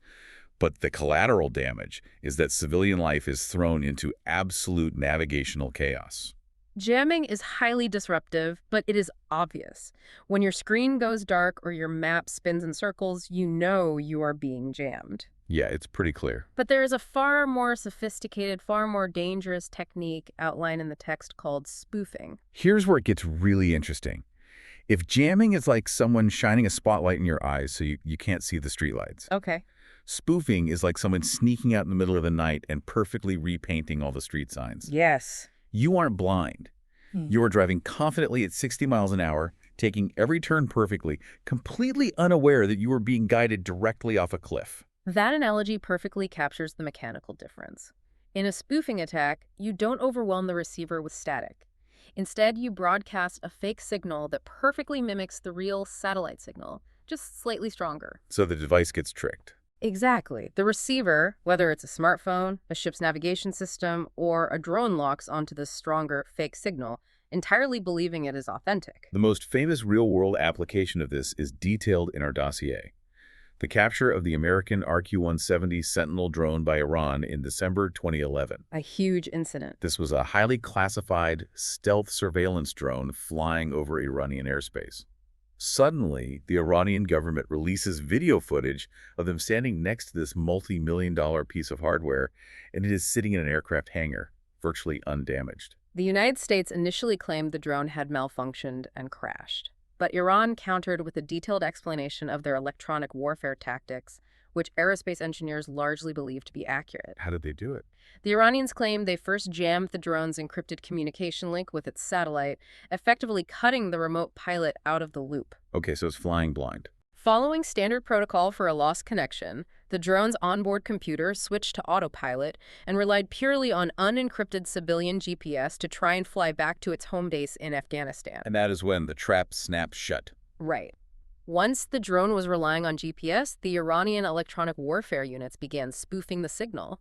But the collateral damage is that civilian life is thrown into absolute navigational chaos. Jamming is highly disruptive, but it is obvious. When your screen goes dark or your map spins in circles, you know you are being jammed. Yeah, it's pretty clear. But there is a far more sophisticated, far more dangerous technique outlined in the text called spoofing. Here's where it gets really interesting. If jamming is like someone shining a spotlight in your eyes so you can't see the streetlights, Okay. spoofing is like someone sneaking out in the middle of the night and perfectly repainting all the street signs. Yes. You aren't blind. You are driving confidently at 60 miles an hour, taking every turn perfectly, completely unaware that you are being guided directly off a cliff. That analogy perfectly captures the mechanical difference. In a spoofing attack, you don't overwhelm the receiver with static. Instead, you broadcast a fake signal that perfectly mimics the real satellite signal, just slightly stronger. So the device gets tricked. Exactly. The receiver, whether it's a smartphone, a ship's navigation system, or a drone, locks onto this stronger fake signal, entirely believing it is authentic. The most famous real-world application of this is detailed in our dossier. The capture of the American RQ-170 Sentinel drone by Iran in December 2011. A huge incident. This was a highly classified stealth surveillance drone flying over Iranian airspace. Suddenly, the Iranian government releases video footage of them standing next to this multi-million-dollar piece of hardware, and it is sitting in an aircraft hangar, virtually undamaged. The United States initially claimed the drone had malfunctioned and crashed, but Iran countered with a detailed explanation of their electronic warfare tactics, which aerospace engineers largely believe to be accurate. How did they do it? The Iranians claim they first jammed the drone's encrypted communication link with its satellite, effectively cutting the remote pilot out of the loop. Okay, so it's flying blind. Following standard protocol for a lost connection, the drone's onboard computer switched to autopilot and relied purely on unencrypted civilian GPS to try and fly back to its home base in Afghanistan. And that is when the trap snaps shut. Right. Once the drone was relying on GPS, the Iranian electronic warfare units began spoofing the signal.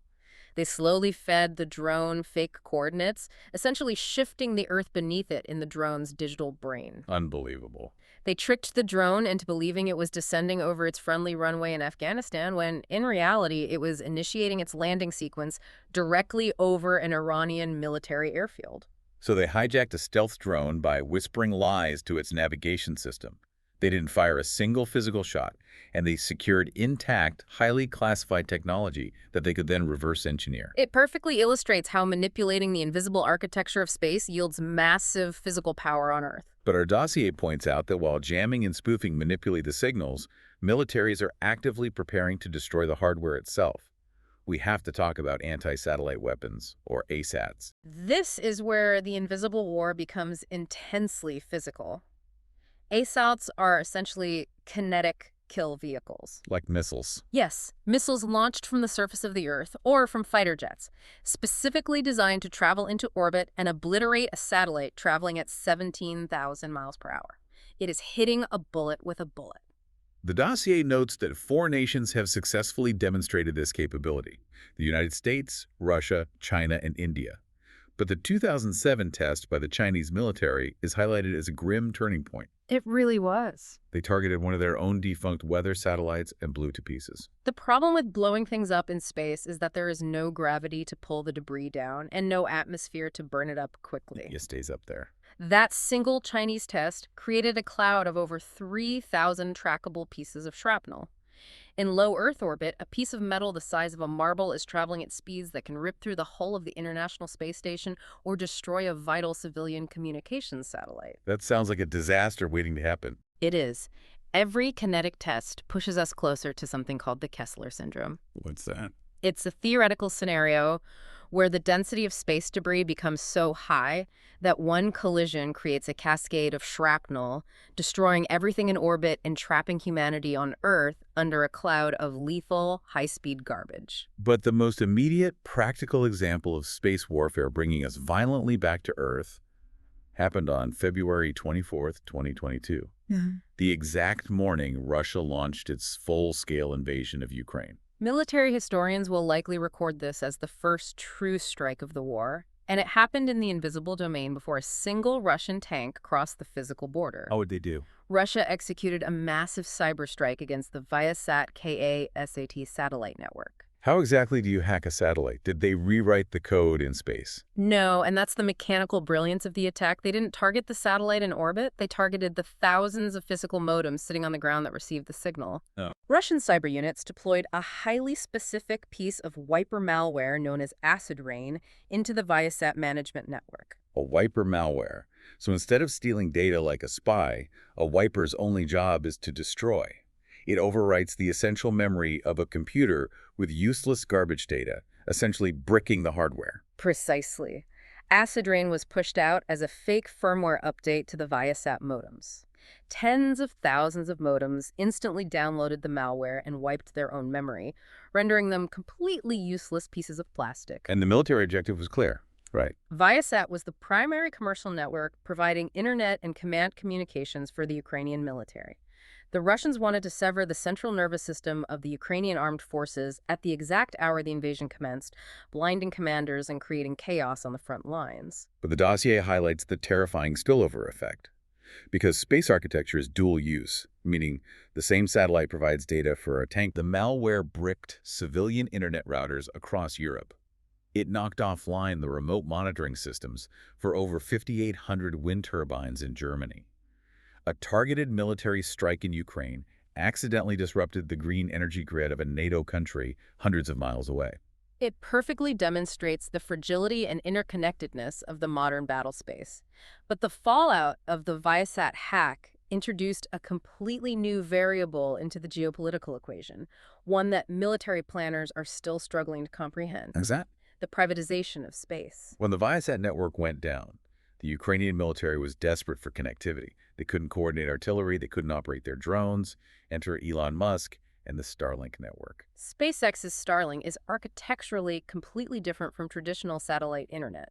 They slowly fed the drone fake coordinates, essentially shifting the earth beneath it in the drone's digital brain. Unbelievable. They tricked the drone into believing it was descending over its friendly runway in Afghanistan when, in reality, it was initiating its landing sequence directly over an Iranian military airfield. So they hijacked a stealth drone by whispering lies to its navigation system. They didn't fire a single physical shot, and they secured intact, highly classified technology that they could then reverse engineer. It perfectly illustrates how manipulating the invisible architecture of space yields massive physical power on Earth. But our dossier points out that while jamming and spoofing manipulate the signals, militaries are actively preparing to destroy the hardware itself. We have to talk about anti-satellite weapons, or ASATs. This is where the invisible war becomes intensely physical. ASATs are essentially kinetic kill vehicles. Like missiles. Yes, missiles launched from the surface of the Earth or from fighter jets, specifically designed to travel into orbit and obliterate a satellite traveling at 17,000 miles per hour. It is hitting a bullet with a bullet. The dossier notes that 4 nations have successfully demonstrated this capability: the United States, Russia, China, and India. But the 2007 test by the Chinese military is highlighted as a grim turning point. It really was. They targeted one of their own defunct weather satellites and blew to pieces. The problem with blowing things up in space is that there is no gravity to pull the debris down and no atmosphere to burn it up quickly. It stays up there. That single Chinese test created a cloud of over 3,000 trackable pieces of shrapnel. In low Earth orbit, a piece of metal the size of a marble is traveling at speeds that can rip through the hull of the International Space Station or destroy a vital civilian communications satellite. That sounds like a disaster waiting to happen. It is. Every kinetic test pushes us closer to something called the Kessler syndrome. What's that? It's a theoretical scenario where the density of space debris becomes so high that one collision creates a cascade of shrapnel, destroying everything in orbit and trapping humanity on Earth under a cloud of lethal, high-speed garbage. But the most immediate, practical example of space warfare bringing us violently back to Earth happened on February 24th, 2022. The exact morning Russia launched its full-scale invasion of Ukraine. Military historians will likely record this as the first true strike of the war, and it happened in the invisible domain before a single Russian tank crossed the physical border. How would they do? Russia executed a massive cyber strike against the Viasat Ka-SAT satellite network. How exactly do you hack a satellite? Did they rewrite the code in space? No, and that's the mechanical brilliance of the attack. They didn't target the satellite in orbit. They targeted the thousands of physical modems sitting on the ground that received the signal. Oh. Russian cyber units deployed a highly specific piece of wiper malware known as acid rain into the Viasat management network. A wiper malware. So instead of stealing data like a spy, a wiper's only job is to destroy. It overwrites the essential memory of a computer with useless garbage data, essentially bricking the hardware. Precisely. Acid rain was pushed out as a fake firmware update to the Viasat modems. Tens of thousands of modems instantly downloaded the malware and wiped their own memory, rendering them completely useless pieces of plastic. And the military objective was clear. Right. Viasat was the primary commercial network providing internet and command communications for the Ukrainian military. The Russians wanted to sever the central nervous system of the Ukrainian armed forces at the exact hour the invasion commenced, blinding commanders and creating chaos on the front lines. But the dossier highlights the terrifying spillover effect. Because space architecture is dual use, meaning the same satellite provides data for a tank, the malware bricked civilian internet routers across Europe. It knocked offline the remote monitoring systems for over 5,800 wind turbines in Germany. A targeted military strike in Ukraine accidentally disrupted the green energy grid of a NATO country hundreds of miles away. It perfectly demonstrates the fragility and interconnectedness of the modern battle space. But the fallout of the Viasat hack introduced a completely new variable into the geopolitical equation, one that military planners are still struggling to comprehend. How's that? The privatization of space. When the Viasat network went down, the Ukrainian military was desperate for connectivity. They couldn't coordinate artillery, they couldn't operate their drones. Enter Elon Musk and the Starlink network. SpaceX's Starlink is architecturally completely different from traditional satellite internet.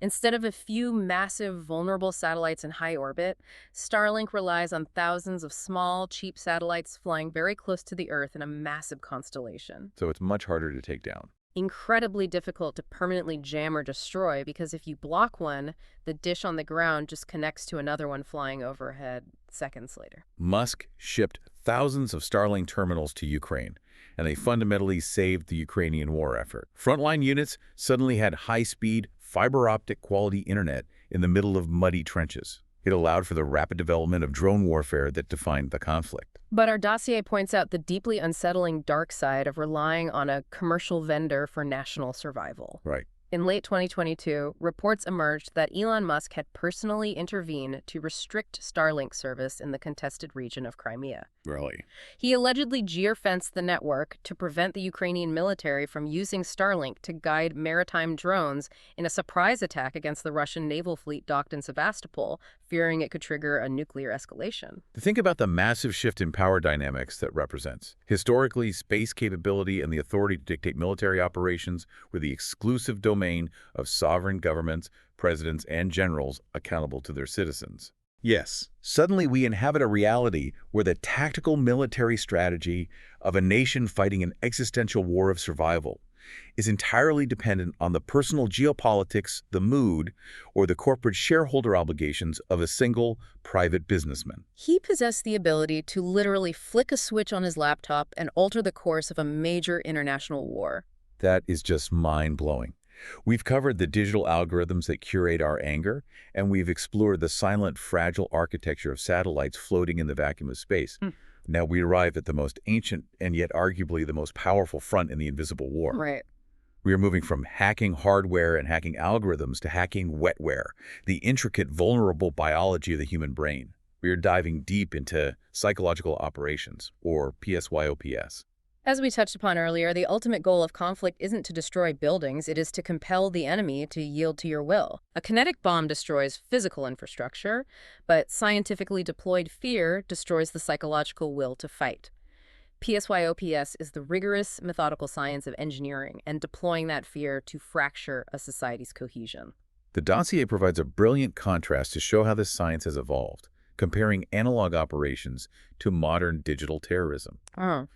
Instead of a few massive, vulnerable satellites in high orbit, Starlink relies on thousands of small, cheap satellites flying very close to the Earth in a massive constellation. So it's much harder to take down. Incredibly difficult to permanently jam or destroy because if you block one, the dish on the ground just connects to another one flying overhead seconds later. Musk shipped thousands of Starlink terminals to Ukraine, and they fundamentally saved the Ukrainian war effort. Frontline units suddenly had high-speed, fiber-optic quality internet in the middle of muddy trenches. It allowed for the rapid development of drone warfare that defined the conflict. But our dossier points out the deeply unsettling dark side of relying on a commercial vendor for national survival. Right. In late 2022, reports emerged that Elon Musk had personally intervened to restrict Starlink service in the contested region of Crimea. Really? He allegedly geofenced the network to prevent the Ukrainian military from using Starlink to guide maritime drones in a surprise attack against the Russian naval fleet docked in Sevastopol, fearing it could trigger a nuclear escalation. Think about the massive shift in power dynamics that represents. Historically, space capability and the authority to dictate military operations were the exclusive domain of sovereign governments, presidents, and generals accountable to their citizens. Yes, suddenly we inhabit a reality where the tactical military strategy of a nation fighting an existential war of survival is entirely dependent on the personal geopolitics, the mood, or the corporate shareholder obligations of a single private businessman. He possessed the ability to literally flick a switch on his laptop and alter the course of a major international war. That is just mind-blowing. We've covered the digital algorithms that curate our anger, and we've explored the silent, fragile architecture of satellites floating in the vacuum of space. Now we arrive at the most ancient and yet arguably the most powerful front in the invisible war. Right. We are moving from hacking hardware and hacking algorithms to hacking wetware, the intricate, vulnerable biology of the human brain. We are diving deep into psychological operations, or PSYOPS. As we touched upon earlier, the ultimate goal of conflict isn't to destroy buildings, it is to compel the enemy to yield to your will. A kinetic bomb destroys physical infrastructure, but scientifically deployed fear destroys the psychological will to fight. PSYOPS is the rigorous, methodical science of engineering and deploying that fear to fracture a society's cohesion. The dossier provides a brilliant contrast to show how this science has evolved, comparing analog operations to modern digital terrorism. Oh,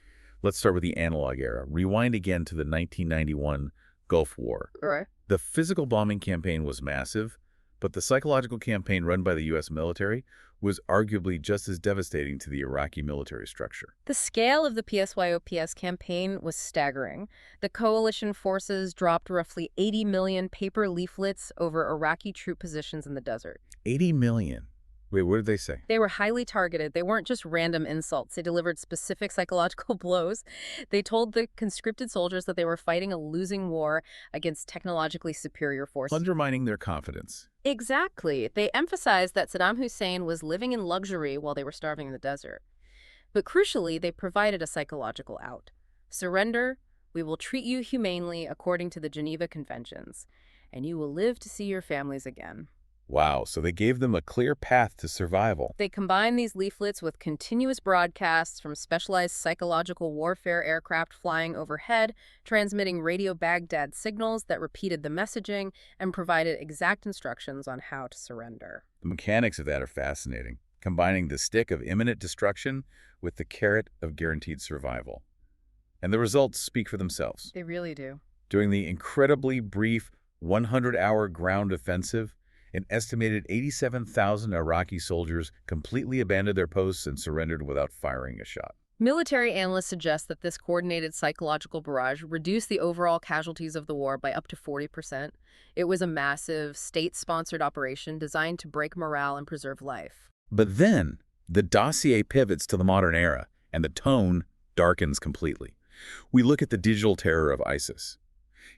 Let's start with the analog era. Rewind again to the 1991 Gulf War. right. The physical bombing campaign was massive, but the psychological campaign run by the U.S. military was arguably just as devastating to the Iraqi military structure. The scale of the PSYOPS campaign was staggering. The coalition forces dropped roughly 80 million paper leaflets over Iraqi troop positions in the desert. 80 million. Wait, what did they say? They were highly targeted. They weren't just random insults. They delivered specific psychological blows. They told the conscripted soldiers that they were fighting a losing war against technologically superior forces. Undermining their confidence. Exactly. They emphasized that Saddam Hussein was living in luxury while they were starving in the desert. But crucially, they provided a psychological out. Surrender, we will treat you humanely according to the Geneva Conventions, and you will live to see your families again. Wow, so they gave them a clear path to survival. They combined these leaflets with continuous broadcasts from specialized psychological warfare aircraft flying overhead, transmitting Radio Baghdad signals that repeated the messaging and provided exact instructions on how to surrender. The mechanics of that are fascinating, combining the stick of imminent destruction with the carrot of guaranteed survival. And the results speak for themselves. They really do. During the incredibly brief 100-hour ground offensive, an estimated 87,000 Iraqi soldiers completely abandoned their posts and surrendered without firing a shot. Military analysts suggest that this coordinated psychological barrage reduced the overall casualties of the war by up to 40%. It was a massive, state-sponsored operation designed to break morale and preserve life. But then, the dossier pivots to the modern era, and the tone darkens completely. We look at the digital terror of ISIS.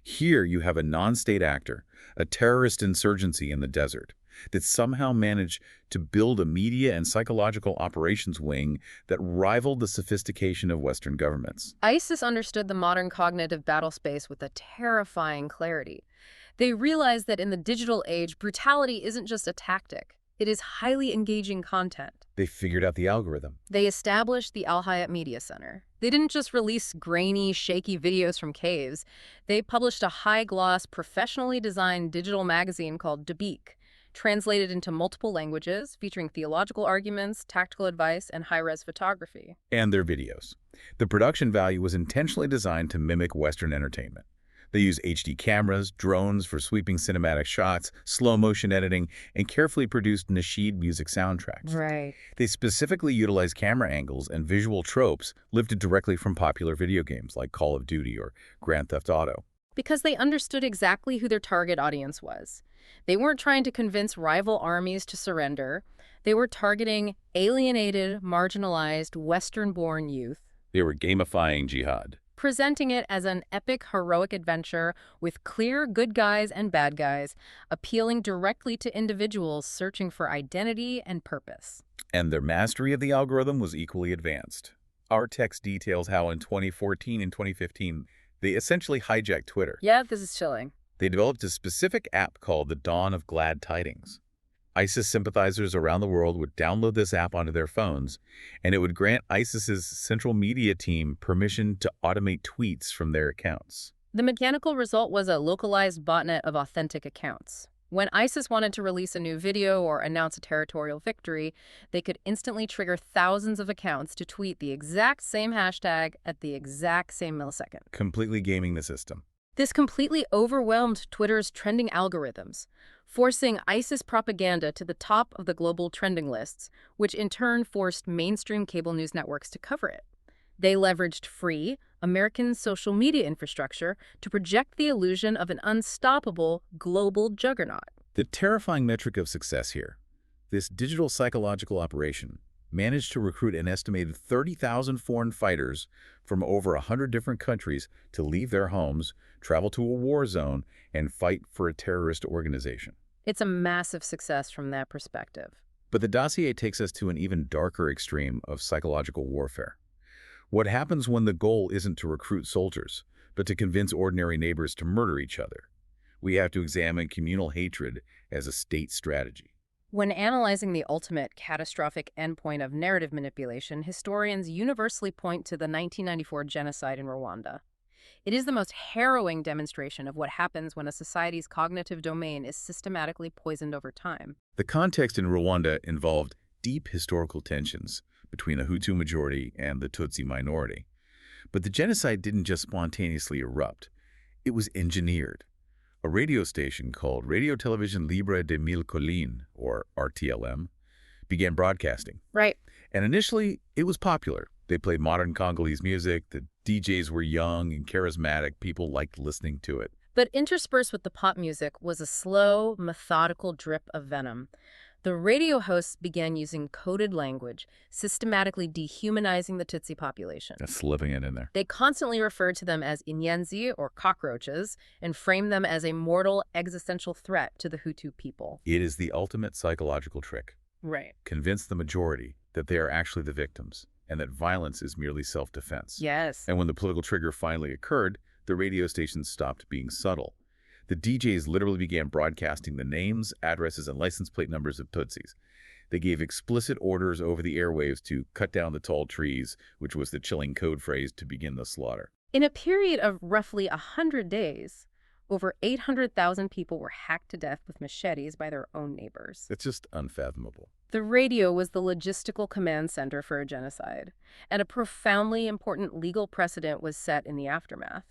Here you have a non-state actor, a terrorist insurgency in the desert, that somehow managed to build a media and psychological operations wing that rivaled the sophistication of Western governments. ISIS understood the modern cognitive battle space with a terrifying clarity. They realized that in the digital age, brutality isn't just a tactic. It is highly engaging content. They figured out the algorithm. They established the Al Hayat Media Center. They didn't just release grainy, shaky videos from caves. They published a high-gloss, professionally designed digital magazine called Dabiq, translated into multiple languages, featuring theological arguments, tactical advice, and high-res photography. And their videos. The production value was intentionally designed to mimic Western entertainment. They use HD cameras, drones for sweeping cinematic shots, slow-motion editing, and carefully produced nasheed music soundtracks. Right. They specifically utilize camera angles and visual tropes lifted directly from popular video games like Call of Duty or Grand Theft Auto. Because they understood exactly who their target audience was. They weren't trying to convince rival armies to surrender. They were targeting alienated, marginalized, Western-born youth. They were gamifying jihad. Presenting it as an epic, heroic adventure with clear good guys and bad guys, appealing directly to individuals searching for identity and purpose. And their mastery of the algorithm was equally advanced. Our text details how in 2014 and 2015, they essentially hijacked Twitter. Yeah, this is chilling. They developed a specific app called the Dawn of Glad Tidings. ISIS sympathizers around the world would download this app onto their phones, and it would grant ISIS's central media team permission to automate tweets from their accounts. The mechanical result was a localized botnet of authentic accounts. When ISIS wanted to release a new video or announce a territorial victory, they could instantly trigger thousands of accounts to tweet the exact same hashtag at the exact same millisecond. Completely gaming the system. This completely overwhelmed Twitter's trending algorithms, forcing ISIS propaganda to the top of the global trending lists, which in turn forced mainstream cable news networks to cover it. They leveraged free, American social media infrastructure to project the illusion of an unstoppable global juggernaut. The terrifying metric of success here, this digital psychological operation, managed to recruit an estimated 30,000 foreign fighters from over 100 different countries to leave their homes, travel to a war zone, and fight for a terrorist organization. It's a massive success from that perspective. But the dossier takes us to an even darker extreme of psychological warfare. What happens when the goal isn't to recruit soldiers, but to convince ordinary neighbors to murder each other? We have to examine communal hatred as a state strategy. When analyzing the ultimate catastrophic endpoint of narrative manipulation, historians universally point to the 1994 genocide in Rwanda. It is the most harrowing demonstration of what happens when a society's cognitive domain is systematically poisoned over time. The context in Rwanda involved deep historical tensions between the Hutu majority and the Tutsi minority. But the genocide didn't just spontaneously erupt. It was engineered. A radio station called Radio Television Libre de Mille Collines, or RTLM, began broadcasting. Right. And initially, it was popular. They played modern Congolese music, the DJs were young and charismatic, people liked listening to it. But interspersed with the pop music was a slow, methodical drip of venom. The radio hosts began using coded language, systematically dehumanizing the Tutsi population. That's slipping it in there. They constantly referred to them as inyenzi, or cockroaches, and framed them as a mortal, existential threat to the Hutu people. It is the ultimate psychological trick. Right. Convince the majority that they are actually the victims and that violence is merely self-defense. Yes. And when the political trigger finally occurred, the radio stations stopped being subtle. The DJs literally began broadcasting the names, addresses, and license plate numbers of Tutsis. They gave explicit orders over the airwaves to cut down the tall trees, which was the chilling code phrase to begin the slaughter. In a period of roughly 100 days, over 800,000 people were hacked to death with machetes by their own neighbors. It's just unfathomable. The radio was the logistical command center for a genocide, and a profoundly important legal precedent was set in the aftermath.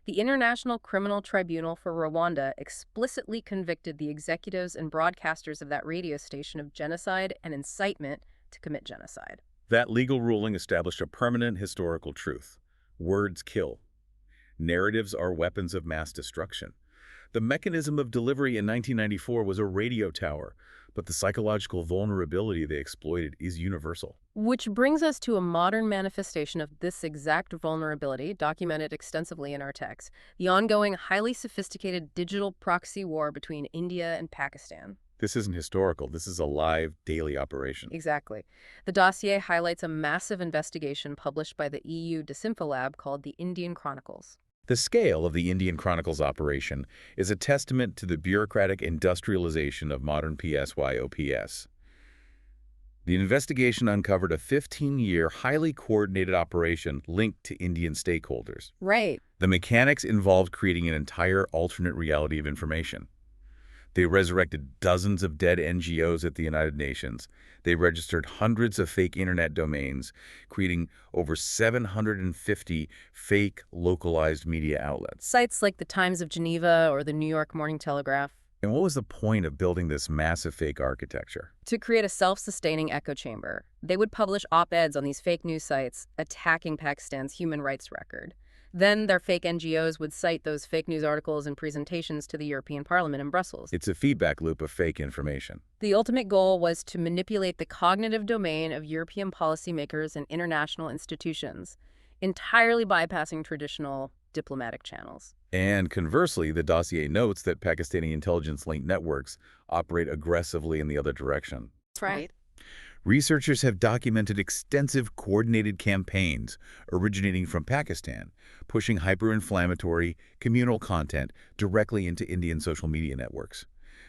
The International Criminal Tribunal for Rwanda explicitly convicted the executives and broadcasters of that radio station of genocide and incitement to commit genocide. That legal ruling established a permanent historical truth. Words kill. Narratives are weapons of mass destruction. The mechanism of delivery in 1994 was a radio tower, but the psychological vulnerability they exploited is universal. Which brings us to a modern manifestation of this exact vulnerability, documented extensively in our text, the ongoing, highly sophisticated digital proxy war between India and Pakistan. This isn't historical. This is a live, daily operation. Exactly. The dossier highlights a massive investigation published by the EU Disinfolab called the Indian Chronicles. The scale of the Indian Chronicles operation is a testament to the bureaucratic industrialization of modern PSYOPS. The investigation uncovered a 15-year, highly coordinated operation linked to Indian stakeholders. Right. The mechanics involved creating an entire alternate reality of information. They resurrected dozens of dead NGOs at the United Nations. They registered hundreds of fake internet domains, creating over 750 fake localized media outlets. Sites like the Times of Geneva or the New York Morning Telegraph. And what was the point of building this massive fake architecture? To create a self-sustaining echo chamber. They would publish op-eds on these fake news sites attacking Pakistan's human rights record. Then their fake NGOs would cite those fake news articles and presentations to the European Parliament in Brussels. It's a feedback loop of fake information. The ultimate goal was to manipulate the cognitive domain of European policymakers and international institutions, entirely bypassing traditional diplomatic channels. And conversely, the dossier notes that Pakistani intelligence-linked networks operate aggressively in the other direction. That's right. Researchers have documented extensive coordinated campaigns originating from Pakistan, pushing hyper-inflammatory, communal content directly into Indian social media networks.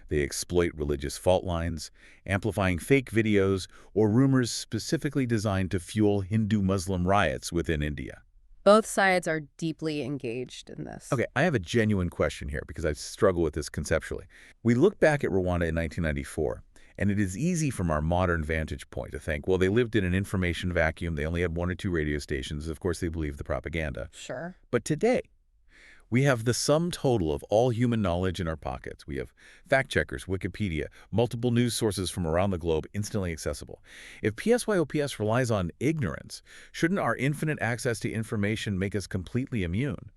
They exploit religious fault lines, amplifying fake videos or rumors specifically designed to fuel Hindu-Muslim riots within India. Both sides are deeply engaged in this. Okay, I have a genuine question here because I struggle with this conceptually. We look back at Rwanda in 1994. And it is easy from our modern vantage point to think, well, they lived in an information vacuum. They only had 1 or 2 radio stations. Of course, they believed the propaganda. Sure. But today, we have the sum total of all human knowledge in our pockets. We have fact checkers, Wikipedia, multiple news sources from around the globe instantly accessible. If PSYOPS relies on ignorance, shouldn't our infinite access to information make us completely immune?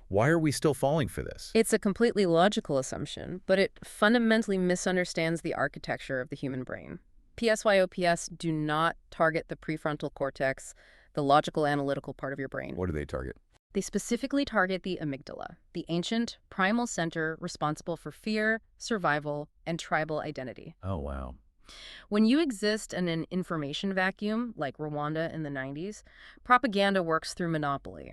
Why are we still falling for this? It's a completely logical assumption, but it fundamentally misunderstands the architecture of the human brain. PSYOPS do not target the prefrontal cortex, the logical analytical part of your brain. What do they target? They specifically target the amygdala, the ancient primal center responsible for fear, survival, and tribal identity. Oh, wow. When you exist in an information vacuum, like Rwanda in the 90s, propaganda works through monopoly.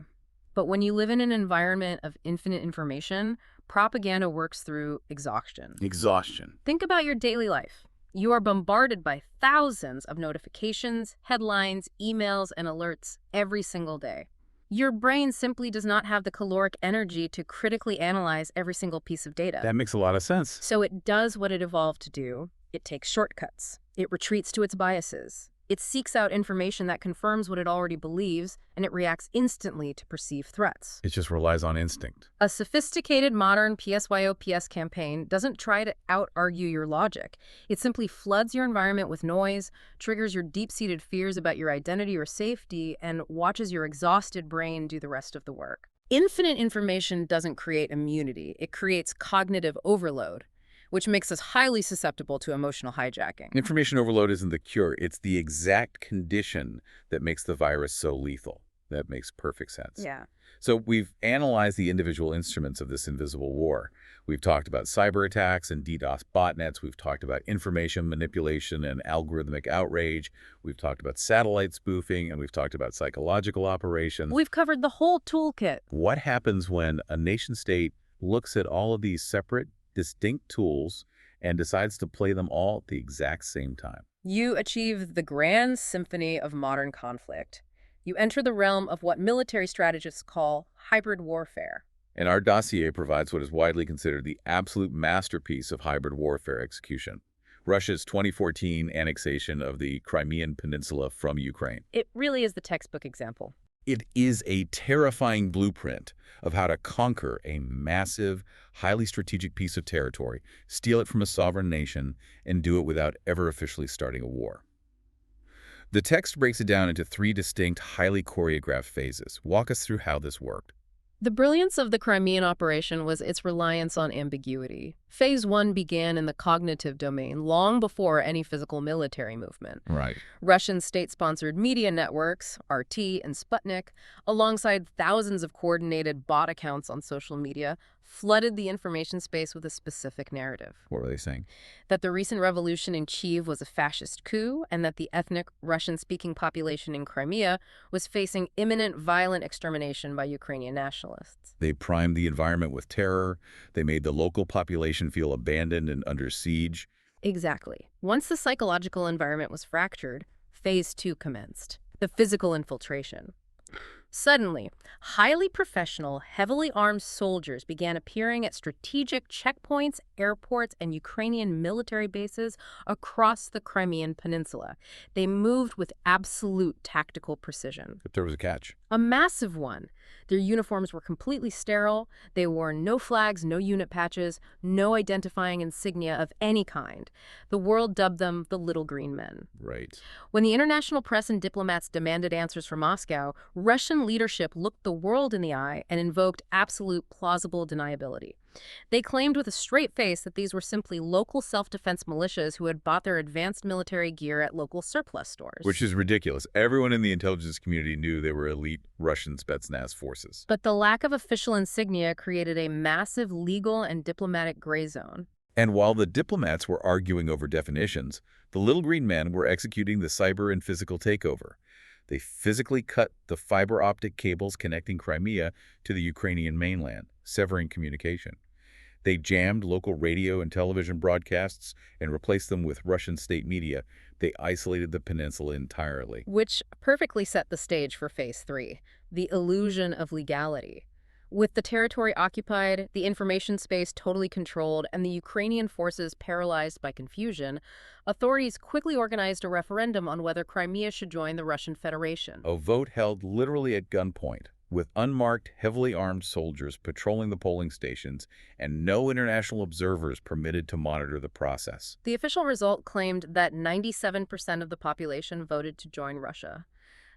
But when you live in an environment of infinite information, propaganda works through exhaustion. Exhaustion. Think about your daily life. You are bombarded by thousands of notifications, headlines, emails, and alerts every single day. Your brain simply does not have the caloric energy to critically analyze every single piece of data. That makes a lot of sense. So it does what it evolved to do. It takes shortcuts. It retreats to its biases. It seeks out information that confirms what it already believes, and it reacts instantly to perceived threats. It just relies on instinct. A sophisticated modern PSYOPS campaign doesn't try to out-argue your logic. It simply floods your environment with noise, triggers your deep-seated fears about your identity or safety, and watches your exhausted brain do the rest of the work. Infinite information doesn't create immunity. It creates cognitive overload, which makes us highly susceptible to emotional hijacking. Information overload isn't the cure. It's the exact condition that makes the virus so lethal. That makes perfect sense. Yeah. So we've analyzed the individual instruments of this invisible war. We've talked about cyber attacks and DDoS botnets. We've talked about information manipulation and algorithmic outrage. We've talked about satellite spoofing, and we've talked about psychological operations. We've covered the whole toolkit. What happens when a nation-state looks at all of these separate, distinct tools and decides to play them all at the exact same time? You achieve the grand symphony of modern conflict. You enter the realm of what military strategists call hybrid warfare. And our dossier provides what is widely considered the absolute masterpiece of hybrid warfare execution: Russia's 2014 annexation of the Crimean Peninsula from Ukraine. It really is the textbook example. It is a terrifying blueprint of how to conquer a massive, highly strategic piece of territory, steal it from a sovereign nation, and do it without ever officially starting a war. The text breaks it down into 3 distinct, highly choreographed phases. Walk us through how this worked. The brilliance of the Crimean operation was its reliance on ambiguity. Phase 1 began in the cognitive domain long before any physical military movement. Right. Russian state-sponsored media networks, RT and Sputnik, alongside thousands of coordinated bot accounts on social media, flooded the information space with a specific narrative. What were they saying? That the recent revolution in Kyiv was a fascist coup, and that the ethnic Russian-speaking population in Crimea was facing imminent violent extermination by Ukrainian nationalists. They primed the environment with terror. They made the local population feel abandoned and under siege. Exactly. Once the psychological environment was fractured, Phase 2 commenced, the physical infiltration. Suddenly, highly professional, heavily armed soldiers began appearing at strategic checkpoints, airports, and Ukrainian military bases across the Crimean Peninsula. They moved with absolute tactical precision. But there was a catch. A massive one. Their uniforms were completely sterile. They wore no flags, no unit patches, no identifying insignia of any kind. The world dubbed them the Little Green Men. Right. When the international press and diplomats demanded answers from Moscow, Russian leadership looked the world in the eye and invoked absolute plausible deniability. They claimed with a straight face that these were simply local self-defense militias who had bought their advanced military gear at local surplus stores. Which is ridiculous. Everyone in the intelligence community knew they were elite Russian Spetsnaz forces. But the lack of official insignia created a massive legal and diplomatic gray zone. And while the diplomats were arguing over definitions, the Little Green Men were executing the cyber and physical takeover. They physically cut the fiber optic cables connecting Crimea to the Ukrainian mainland, severing communication. They jammed local radio and television broadcasts and replaced them with Russian state media. They isolated the peninsula entirely. Which perfectly set the stage for Phase 3, the illusion of legality. With the territory occupied, the information space totally controlled, and the Ukrainian forces paralyzed by confusion, authorities quickly organized a referendum on whether Crimea should join the Russian Federation. A vote held literally at gunpoint, with unmarked, heavily armed soldiers patrolling the polling stations and no international observers permitted to monitor the process. The official result claimed that 97% of the population voted to join Russia.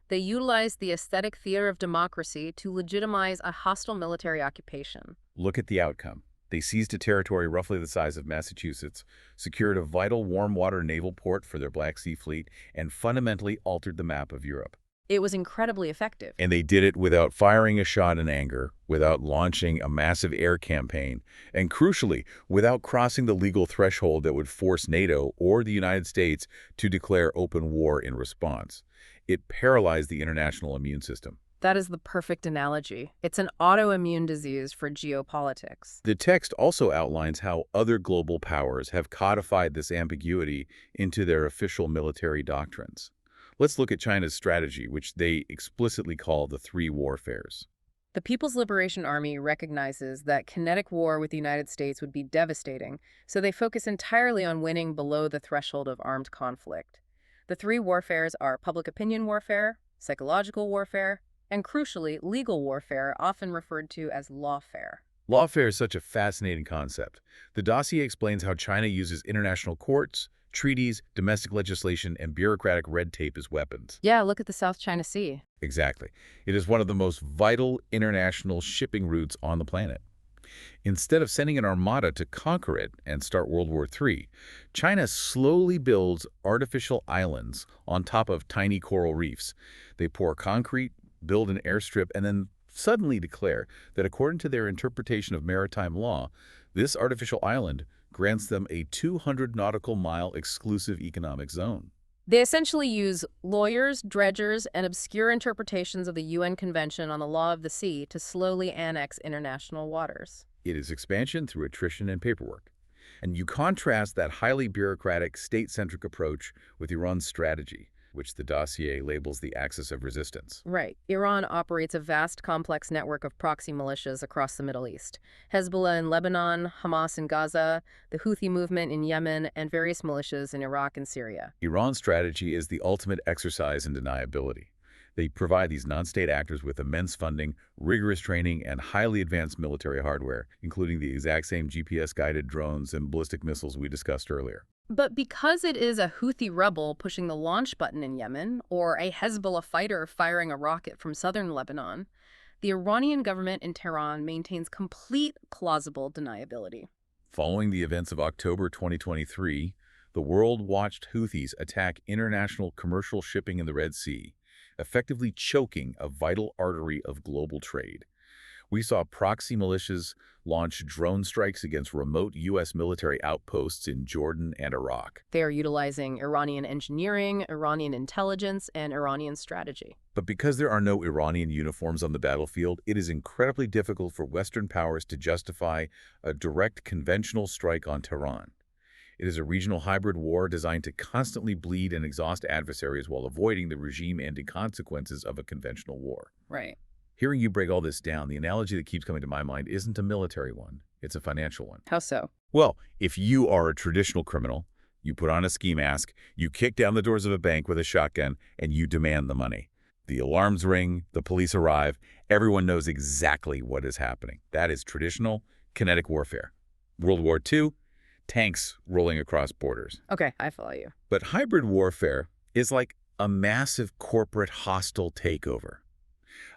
They utilized the aesthetic theater of democracy to legitimize a hostile military occupation. Look at the outcome. They seized a territory roughly the size of Massachusetts, secured a vital warm-water naval port for their Black Sea fleet, and fundamentally altered the map of Europe. It was incredibly effective. And they did it without firing a shot in anger, without launching a massive air campaign, and crucially, without crossing the legal threshold that would force NATO or the United States to declare open war in response. It paralyzed the international immune system. That is the perfect analogy. It's an autoimmune disease for geopolitics. The text also outlines how other global powers have codified this ambiguity into their official military doctrines. Let's look at China's strategy, which they explicitly call the three warfares. The People's Liberation Army recognizes that kinetic war with the United States would be devastating, so they focus entirely on winning below the threshold of armed conflict. The three warfares are public opinion warfare, psychological warfare, and crucially, legal warfare, often referred to as lawfare. Lawfare is such a fascinating concept. The dossier explains how China uses international courts, treaties, domestic legislation, and bureaucratic red tape as weapons. Yeah, look at the South China Sea. Exactly. It is one of the most vital international shipping routes on the planet. Instead of sending an armada to conquer it and start World War III, China slowly builds artificial islands on top of tiny coral reefs. They pour concrete, build an airstrip, and then suddenly declare that according to their interpretation of maritime law, this artificial island grants them a 200 nautical mile exclusive economic zone. They essentially use lawyers, dredgers, and obscure interpretations of the UN Convention on the Law of the Sea to slowly annex international waters. It is expansion through attrition and paperwork. And you contrast that highly bureaucratic, state-centric approach with Iran's strategy, which the dossier labels the axis of resistance. Right. Iran operates a vast, complex network of proxy militias across the Middle East. Hezbollah in Lebanon, Hamas in Gaza, the Houthi movement in Yemen, and various militias in Iraq and Syria. Iran's strategy is the ultimate exercise in deniability. They provide these non-state actors with immense funding, rigorous training, and highly advanced military hardware, including the exact same GPS-guided drones and ballistic missiles we discussed earlier. But because it is a Houthi rebel pushing the launch button in Yemen, or a Hezbollah fighter firing a rocket from southern Lebanon, the Iranian government in Tehran maintains complete plausible deniability. Following the events of October 2023, the world watched Houthis attack international commercial shipping in the Red Sea, effectively choking a vital artery of global trade. We saw proxy militias launch drone strikes against remote U.S. military outposts in Jordan and Iraq. They are utilizing Iranian engineering, Iranian intelligence, and Iranian strategy. But because there are no Iranian uniforms on the battlefield, it is incredibly difficult for Western powers to justify a direct conventional strike on Tehran. It is a regional hybrid war designed to constantly bleed and exhaust adversaries while avoiding the regime-ending consequences of a conventional war. Right. Hearing you break all this down, the analogy that keeps coming to my mind isn't a military one, it's a financial one. How so? Well, if you are a traditional criminal, you put on a ski mask, you kick down the doors of a bank with a shotgun, and you demand the money. The alarms ring, the police arrive, everyone knows exactly what is happening. That is traditional kinetic warfare. World War II, tanks rolling across borders. Okay, I follow you. But hybrid warfare is like a massive corporate hostile takeover.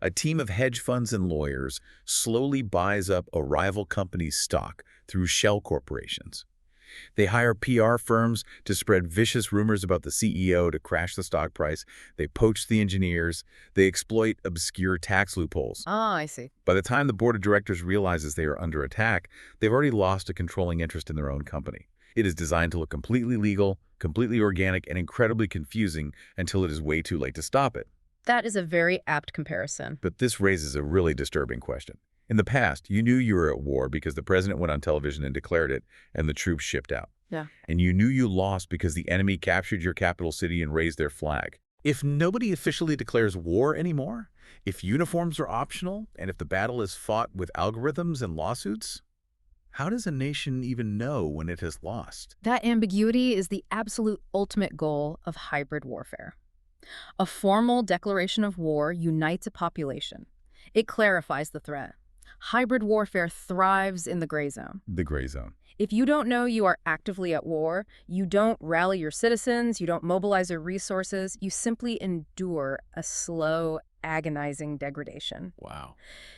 A team of hedge funds and lawyers slowly buys up a rival company's stock through shell corporations. They hire PR firms to spread vicious rumors about the CEO to crash the stock price. They poach the engineers. They exploit obscure tax loopholes. Ah, I see. By the time the board of directors realizes they are under attack, they've already lost a controlling interest in their own company. It is designed to look completely legal, completely organic, and incredibly confusing until it is way too late to stop it. That is a very apt comparison. But this raises a really disturbing question. In the past, you knew you were at war because the president went on television and declared it, and the troops shipped out. Yeah. And you knew you lost because the enemy captured your capital city and raised their flag. If nobody officially declares war anymore, if uniforms are optional, and if the battle is fought with algorithms and lawsuits, how does a nation even know when it has lost? That ambiguity is the absolute ultimate goal of hybrid warfare. A formal declaration of war unites a population. It clarifies the threat. Hybrid warfare thrives in the gray zone. The gray zone. If you don't know you are actively at war, you don't rally your citizens, you don't mobilize your resources, you simply endure a slow, agonizing degradation. Wow.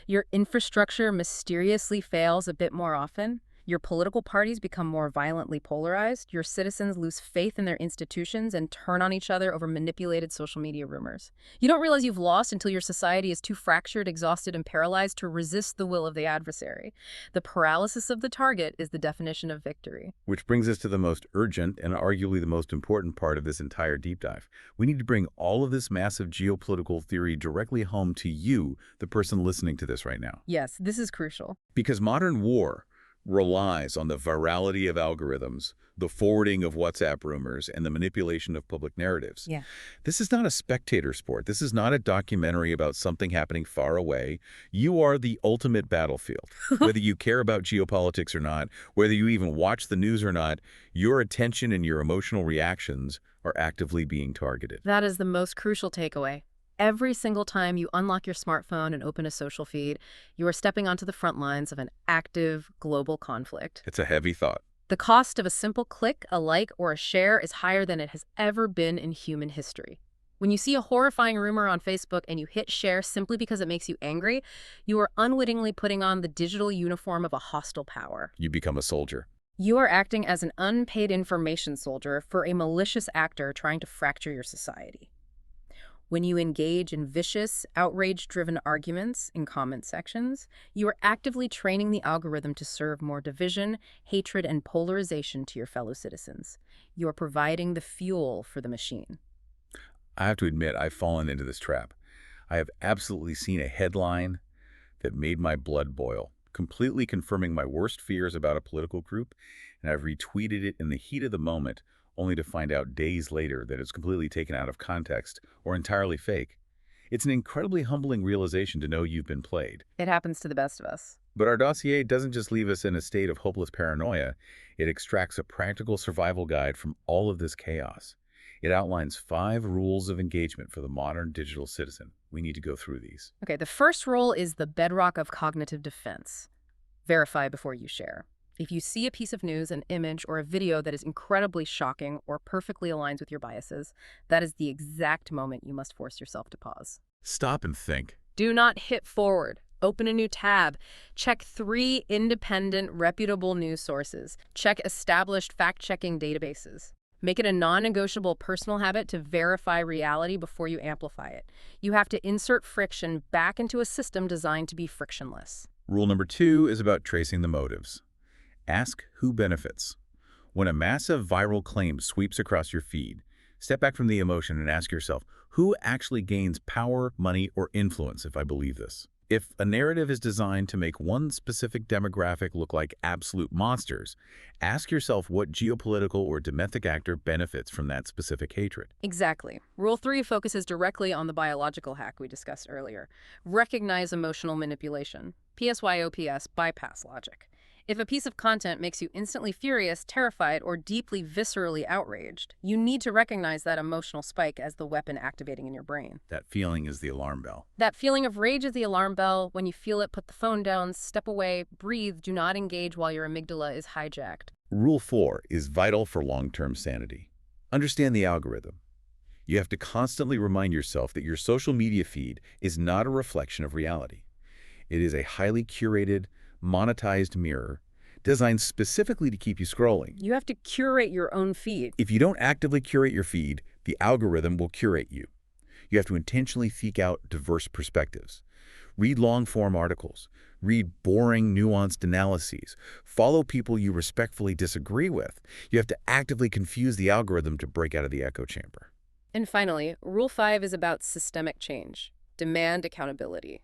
Your infrastructure mysteriously fails a bit more often. Your political parties become more violently polarized, your citizens lose faith in their institutions and turn on each other over manipulated social media rumors. You don't realize you've lost until your society is too fractured, exhausted, and paralyzed to resist the will of the adversary. The paralysis of the target is the definition of victory. Which brings us to the most urgent and arguably the most important part of this entire deep dive. We need to bring all of this massive geopolitical theory directly home to you, the person listening to this right now. Yes, this is crucial. Because modern war relies on the virality of algorithms, the forwarding of WhatsApp rumors, and the manipulation of public narratives. Yeah. This is not a spectator sport. This is not a documentary about something happening far away. You are the ultimate battlefield. Whether you care about geopolitics or not, whether you even watch the news or not, your attention and your emotional reactions are actively being targeted. That is the most crucial takeaway. Every single time you unlock your smartphone and open a social feed, you are stepping onto the front lines of an active global conflict. It's a heavy thought. The cost of a simple click, a like, or a share is higher than it has ever been in human history. When you see a horrifying rumor on Facebook and you hit share simply because it makes you angry, you are unwittingly putting on the digital uniform of a hostile power. You become a soldier. You are acting as an unpaid information soldier for a malicious actor trying to fracture your society. When you engage in vicious, outrage-driven arguments in comment sections, you are actively training the algorithm to serve more division, hatred, and polarization to your fellow citizens. You are providing the fuel for the machine. I have to admit, I've fallen into this trap. I have absolutely seen a headline that made my blood boil, completely confirming my worst fears about a political group, and I've retweeted it in the heat of the moment, only to find out days later that it's completely taken out of context or entirely fake. It's an incredibly humbling realization to know you've been played. It happens to the best of us. But our dossier doesn't just leave us in a state of hopeless paranoia. It extracts a practical survival guide from all of this chaos. It outlines 5 rules of engagement for the modern digital citizen. We need to go through these. Okay, the first rule is the bedrock of cognitive defense. Verify before you share. If you see a piece of news, an image, or a video that is incredibly shocking or perfectly aligns with your biases, that is the exact moment you must force yourself to pause. Stop and think. Do not hit forward. Open a new tab. Check 3 independent, reputable news sources. Check established fact-checking databases. Make it a non-negotiable personal habit to verify reality before you amplify it. You have to insert friction back into a system designed to be frictionless. Rule number 2 is about tracing the motives. Ask who benefits. When a massive viral claim sweeps across your feed, step back from the emotion and ask yourself, who actually gains power, money, or influence if I believe this? If a narrative is designed to make one specific demographic look like absolute monsters, ask yourself what geopolitical or domestic actor benefits from that specific hatred. Exactly. Rule 3 focuses directly on the biological hack we discussed earlier. Recognize emotional manipulation. PSYOPS, bypass logic. If a piece of content makes you instantly furious, terrified, or deeply viscerally outraged, you need to recognize that emotional spike as the weapon activating in your brain. That feeling is the alarm bell. That feeling of rage is the alarm bell. When you feel it, put the phone down, step away, breathe, do not engage while your amygdala is hijacked. Rule 4 is vital for long-term sanity. Understand the algorithm. You have to constantly remind yourself that your social media feed is not a reflection of reality. It is a highly curated, monetized mirror designed specifically to keep you scrolling. You have to curate your own feed. If you don't actively curate your feed, the algorithm will curate you. You have to intentionally seek out diverse perspectives. Read long-form articles. Read boring, nuanced analyses. Follow people you respectfully disagree with. You have to actively confuse the algorithm to break out of the echo chamber. And finally, Rule 5 is about systemic change. Demand accountability.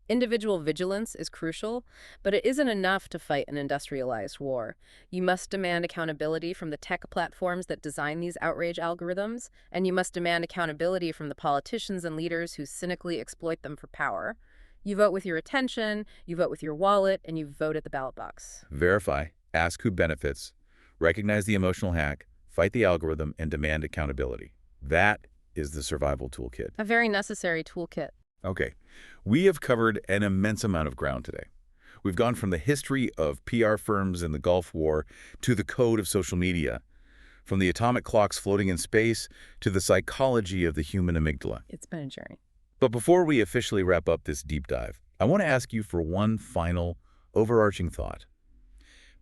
Individual vigilance is crucial, but it isn't enough to fight an industrialized war. You must demand accountability from the tech platforms that design these outrage algorithms, and you must demand accountability from the politicians and leaders who cynically exploit them for power. You vote with your attention, you vote with your wallet, and you vote at the ballot box. Verify, ask who benefits, recognize the emotional hack, fight the algorithm, and demand accountability. That is the survival toolkit. A very necessary toolkit. Okay, we have covered an immense amount of ground today. We've gone from the history of PR firms and the Gulf War to the code of social media, from the atomic clocks floating in space to the psychology of the human amygdala. It's been a journey. But before we officially wrap up this deep dive, I want to ask you for one final, overarching thought.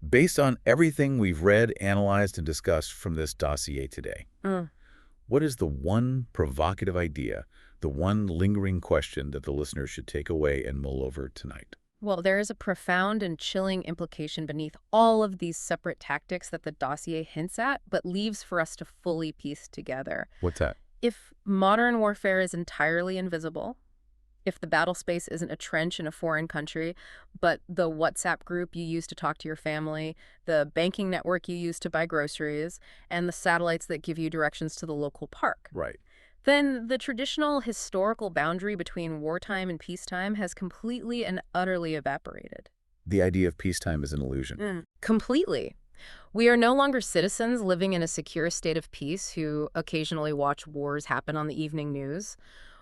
Based on everything we've read, analyzed, and discussed from this dossier today, Mm. what is the one provocative idea, the one lingering question that the listeners should take away and mull over tonight? Well, there is a profound and chilling implication beneath all of these separate tactics that the dossier hints at, but leaves for us to fully piece together. What's that? If modern warfare is entirely invisible, if the battle space isn't a trench in a foreign country, but the WhatsApp group you use to talk to your family, the banking network you use to buy groceries, and the satellites that give you directions to the local park, Right. then the traditional historical boundary between wartime and peacetime has completely and utterly evaporated. The idea of peacetime is an illusion. Completely. We are no longer citizens living in a secure state of peace who occasionally watch wars happen on the evening news.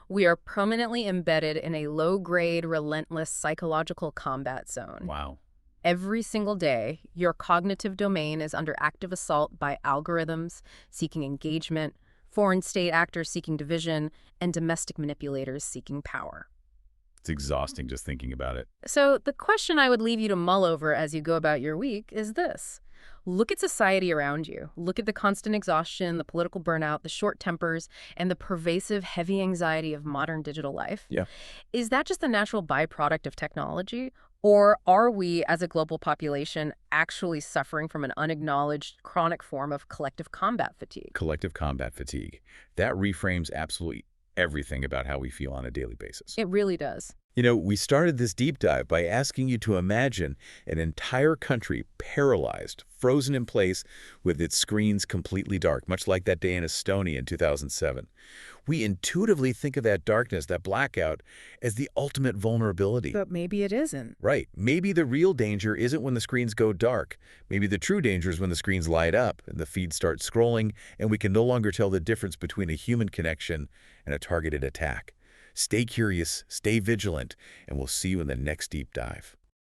We are permanently embedded in a low-grade, relentless psychological combat zone. Wow. Every single day, your cognitive domain is under active assault by algorithms seeking engagement, foreign state actors seeking division, and domestic manipulators seeking power. It's exhausting just thinking about it. So the question I would leave you to mull over as you go about your week is this. Look at society around you. Look at the constant exhaustion, the political burnout, the short tempers, and the pervasive heavy anxiety of modern digital life. Yeah. Is that just a natural byproduct of technology? Or are we, as a global population, actually suffering from an unacknowledged chronic form of collective combat fatigue? Collective combat fatigue. That reframes absolutely everything about how we feel on a daily basis. It really does. You know, we started this deep dive by asking you to imagine an entire country paralyzed, frozen in place with its screens completely dark, much like that day in Estonia in 2007. We intuitively think of that darkness, that blackout, as the ultimate vulnerability. But maybe it isn't. Right. Maybe the real danger isn't when the screens go dark. Maybe the true danger is when the screens light up and the feed starts scrolling and we can no longer tell the difference between a human connection and a targeted attack. Stay curious, stay vigilant, and we'll see you in the next deep dive.